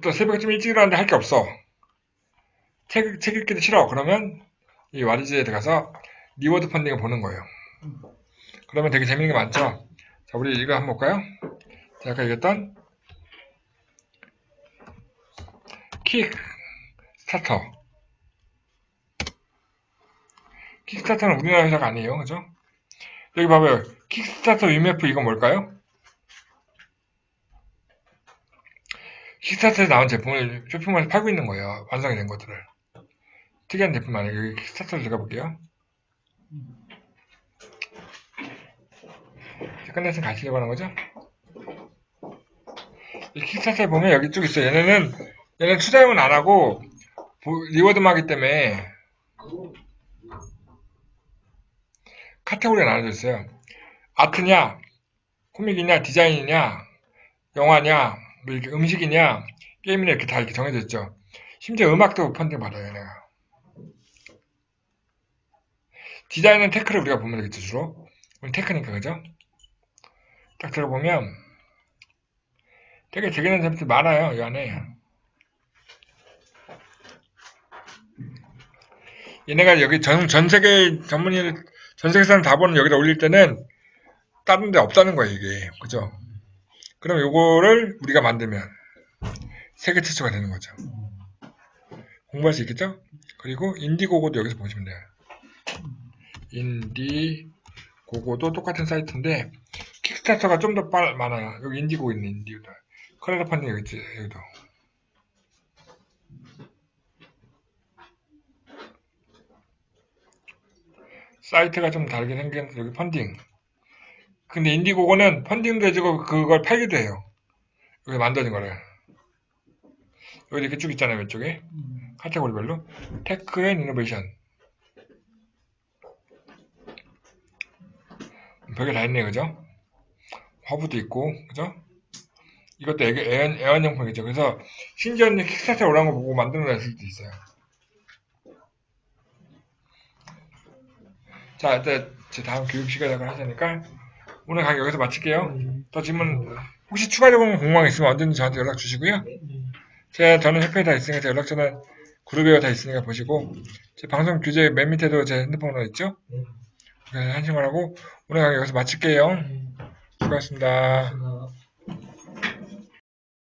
또 새벽에 좀 일찍 일어났는데 할 게 없어. 책 읽기도 싫어. 그러면 이 와디즈에 들어가서 리워드 펀딩을 보는 거예요. 그러면 되게 재밌는 게 많죠. 자, 우리 이거 한번 볼까요? 제가 아까 얘기했던 킥스타터. 킥스타터는 우리나라 회사가 아니에요. 그죠? 여기 봐봐요. 킥스타터 위메프 이건 뭘까요? 킥스타터에서 나온 제품을 쇼핑몰에서 팔고 있는 거예요. 완성이 된 것들을. 특이한 제품 아니에요. 여기 킥스타터로 들어가 볼게요. 끝냈으면 가시려고 하는 거죠? 이 킥스타터에 보면 여기 쭉 있어요. 얘는 투자용은 안 하고 리워드만 하기 때문에 카테고리가 나눠져 있어요. 아트냐, 코믹이냐, 디자인이냐, 영화냐, 뭐 이렇게 음식이냐, 게임이냐 이렇게 다 이렇게 정해져 있죠. 심지어 음악도 펀딩 받아요, 얘네가. 디자인은 테크를 우리가 보면 되겠죠, 주로. 우리 테크니까, 그죠? 딱 들어보면 되게 재밌는 제품들 많아요, 이 안에. 얘네가 여기 전 세계 전문의를, 전 세계 사람 다 보는 여기다 올릴 때는 다른 데 없다는 거예요, 이게. 그죠? 그럼 요거를 우리가 만들면 세계 최초가 되는 거죠. 공부할 수 있겠죠? 그리고 인디고고도 여기서 보시면 돼요. 인디고고도 똑같은 사이트인데 킥스타터가 좀 더 많아요. 여기 인디고고 있는 인디고도. 크레딧 펀딩 여기 있지, 여기도. 사이트가 좀 다르게 생겼는데 여기 펀딩. 근데 인디고고는 펀딩도 해주고 그걸 팔기도 해요. 여기 만드는 거를. 여기 이렇게 쭉 있잖아요, 왼쪽에. 카테고리별로. 테크 앤 이노베이션. 별게 다 있네요, 그죠? 화부도 있고, 그죠? 이것도 애완용품이죠. 그래서 심지어 킥스타터에 올라온 거 보고 만드는 애들도 있어요. 자, 이제 제 다음 교육 시간을 하자니까 오늘 강의 여기서 마칠게요. 더 질문 혹시 추가적인 궁금한 게 있으면 언제든지 저한테 연락 주시고요. 저는 협회에 다 있으니까 제 연락처는 그룹에 다 있으니까 보시고 제 방송 규제 맨 밑에도 제 핸드폰으로 있죠? 한신걸 하고 오늘 강의 여기서 마칠게요. 수고하셨습니다.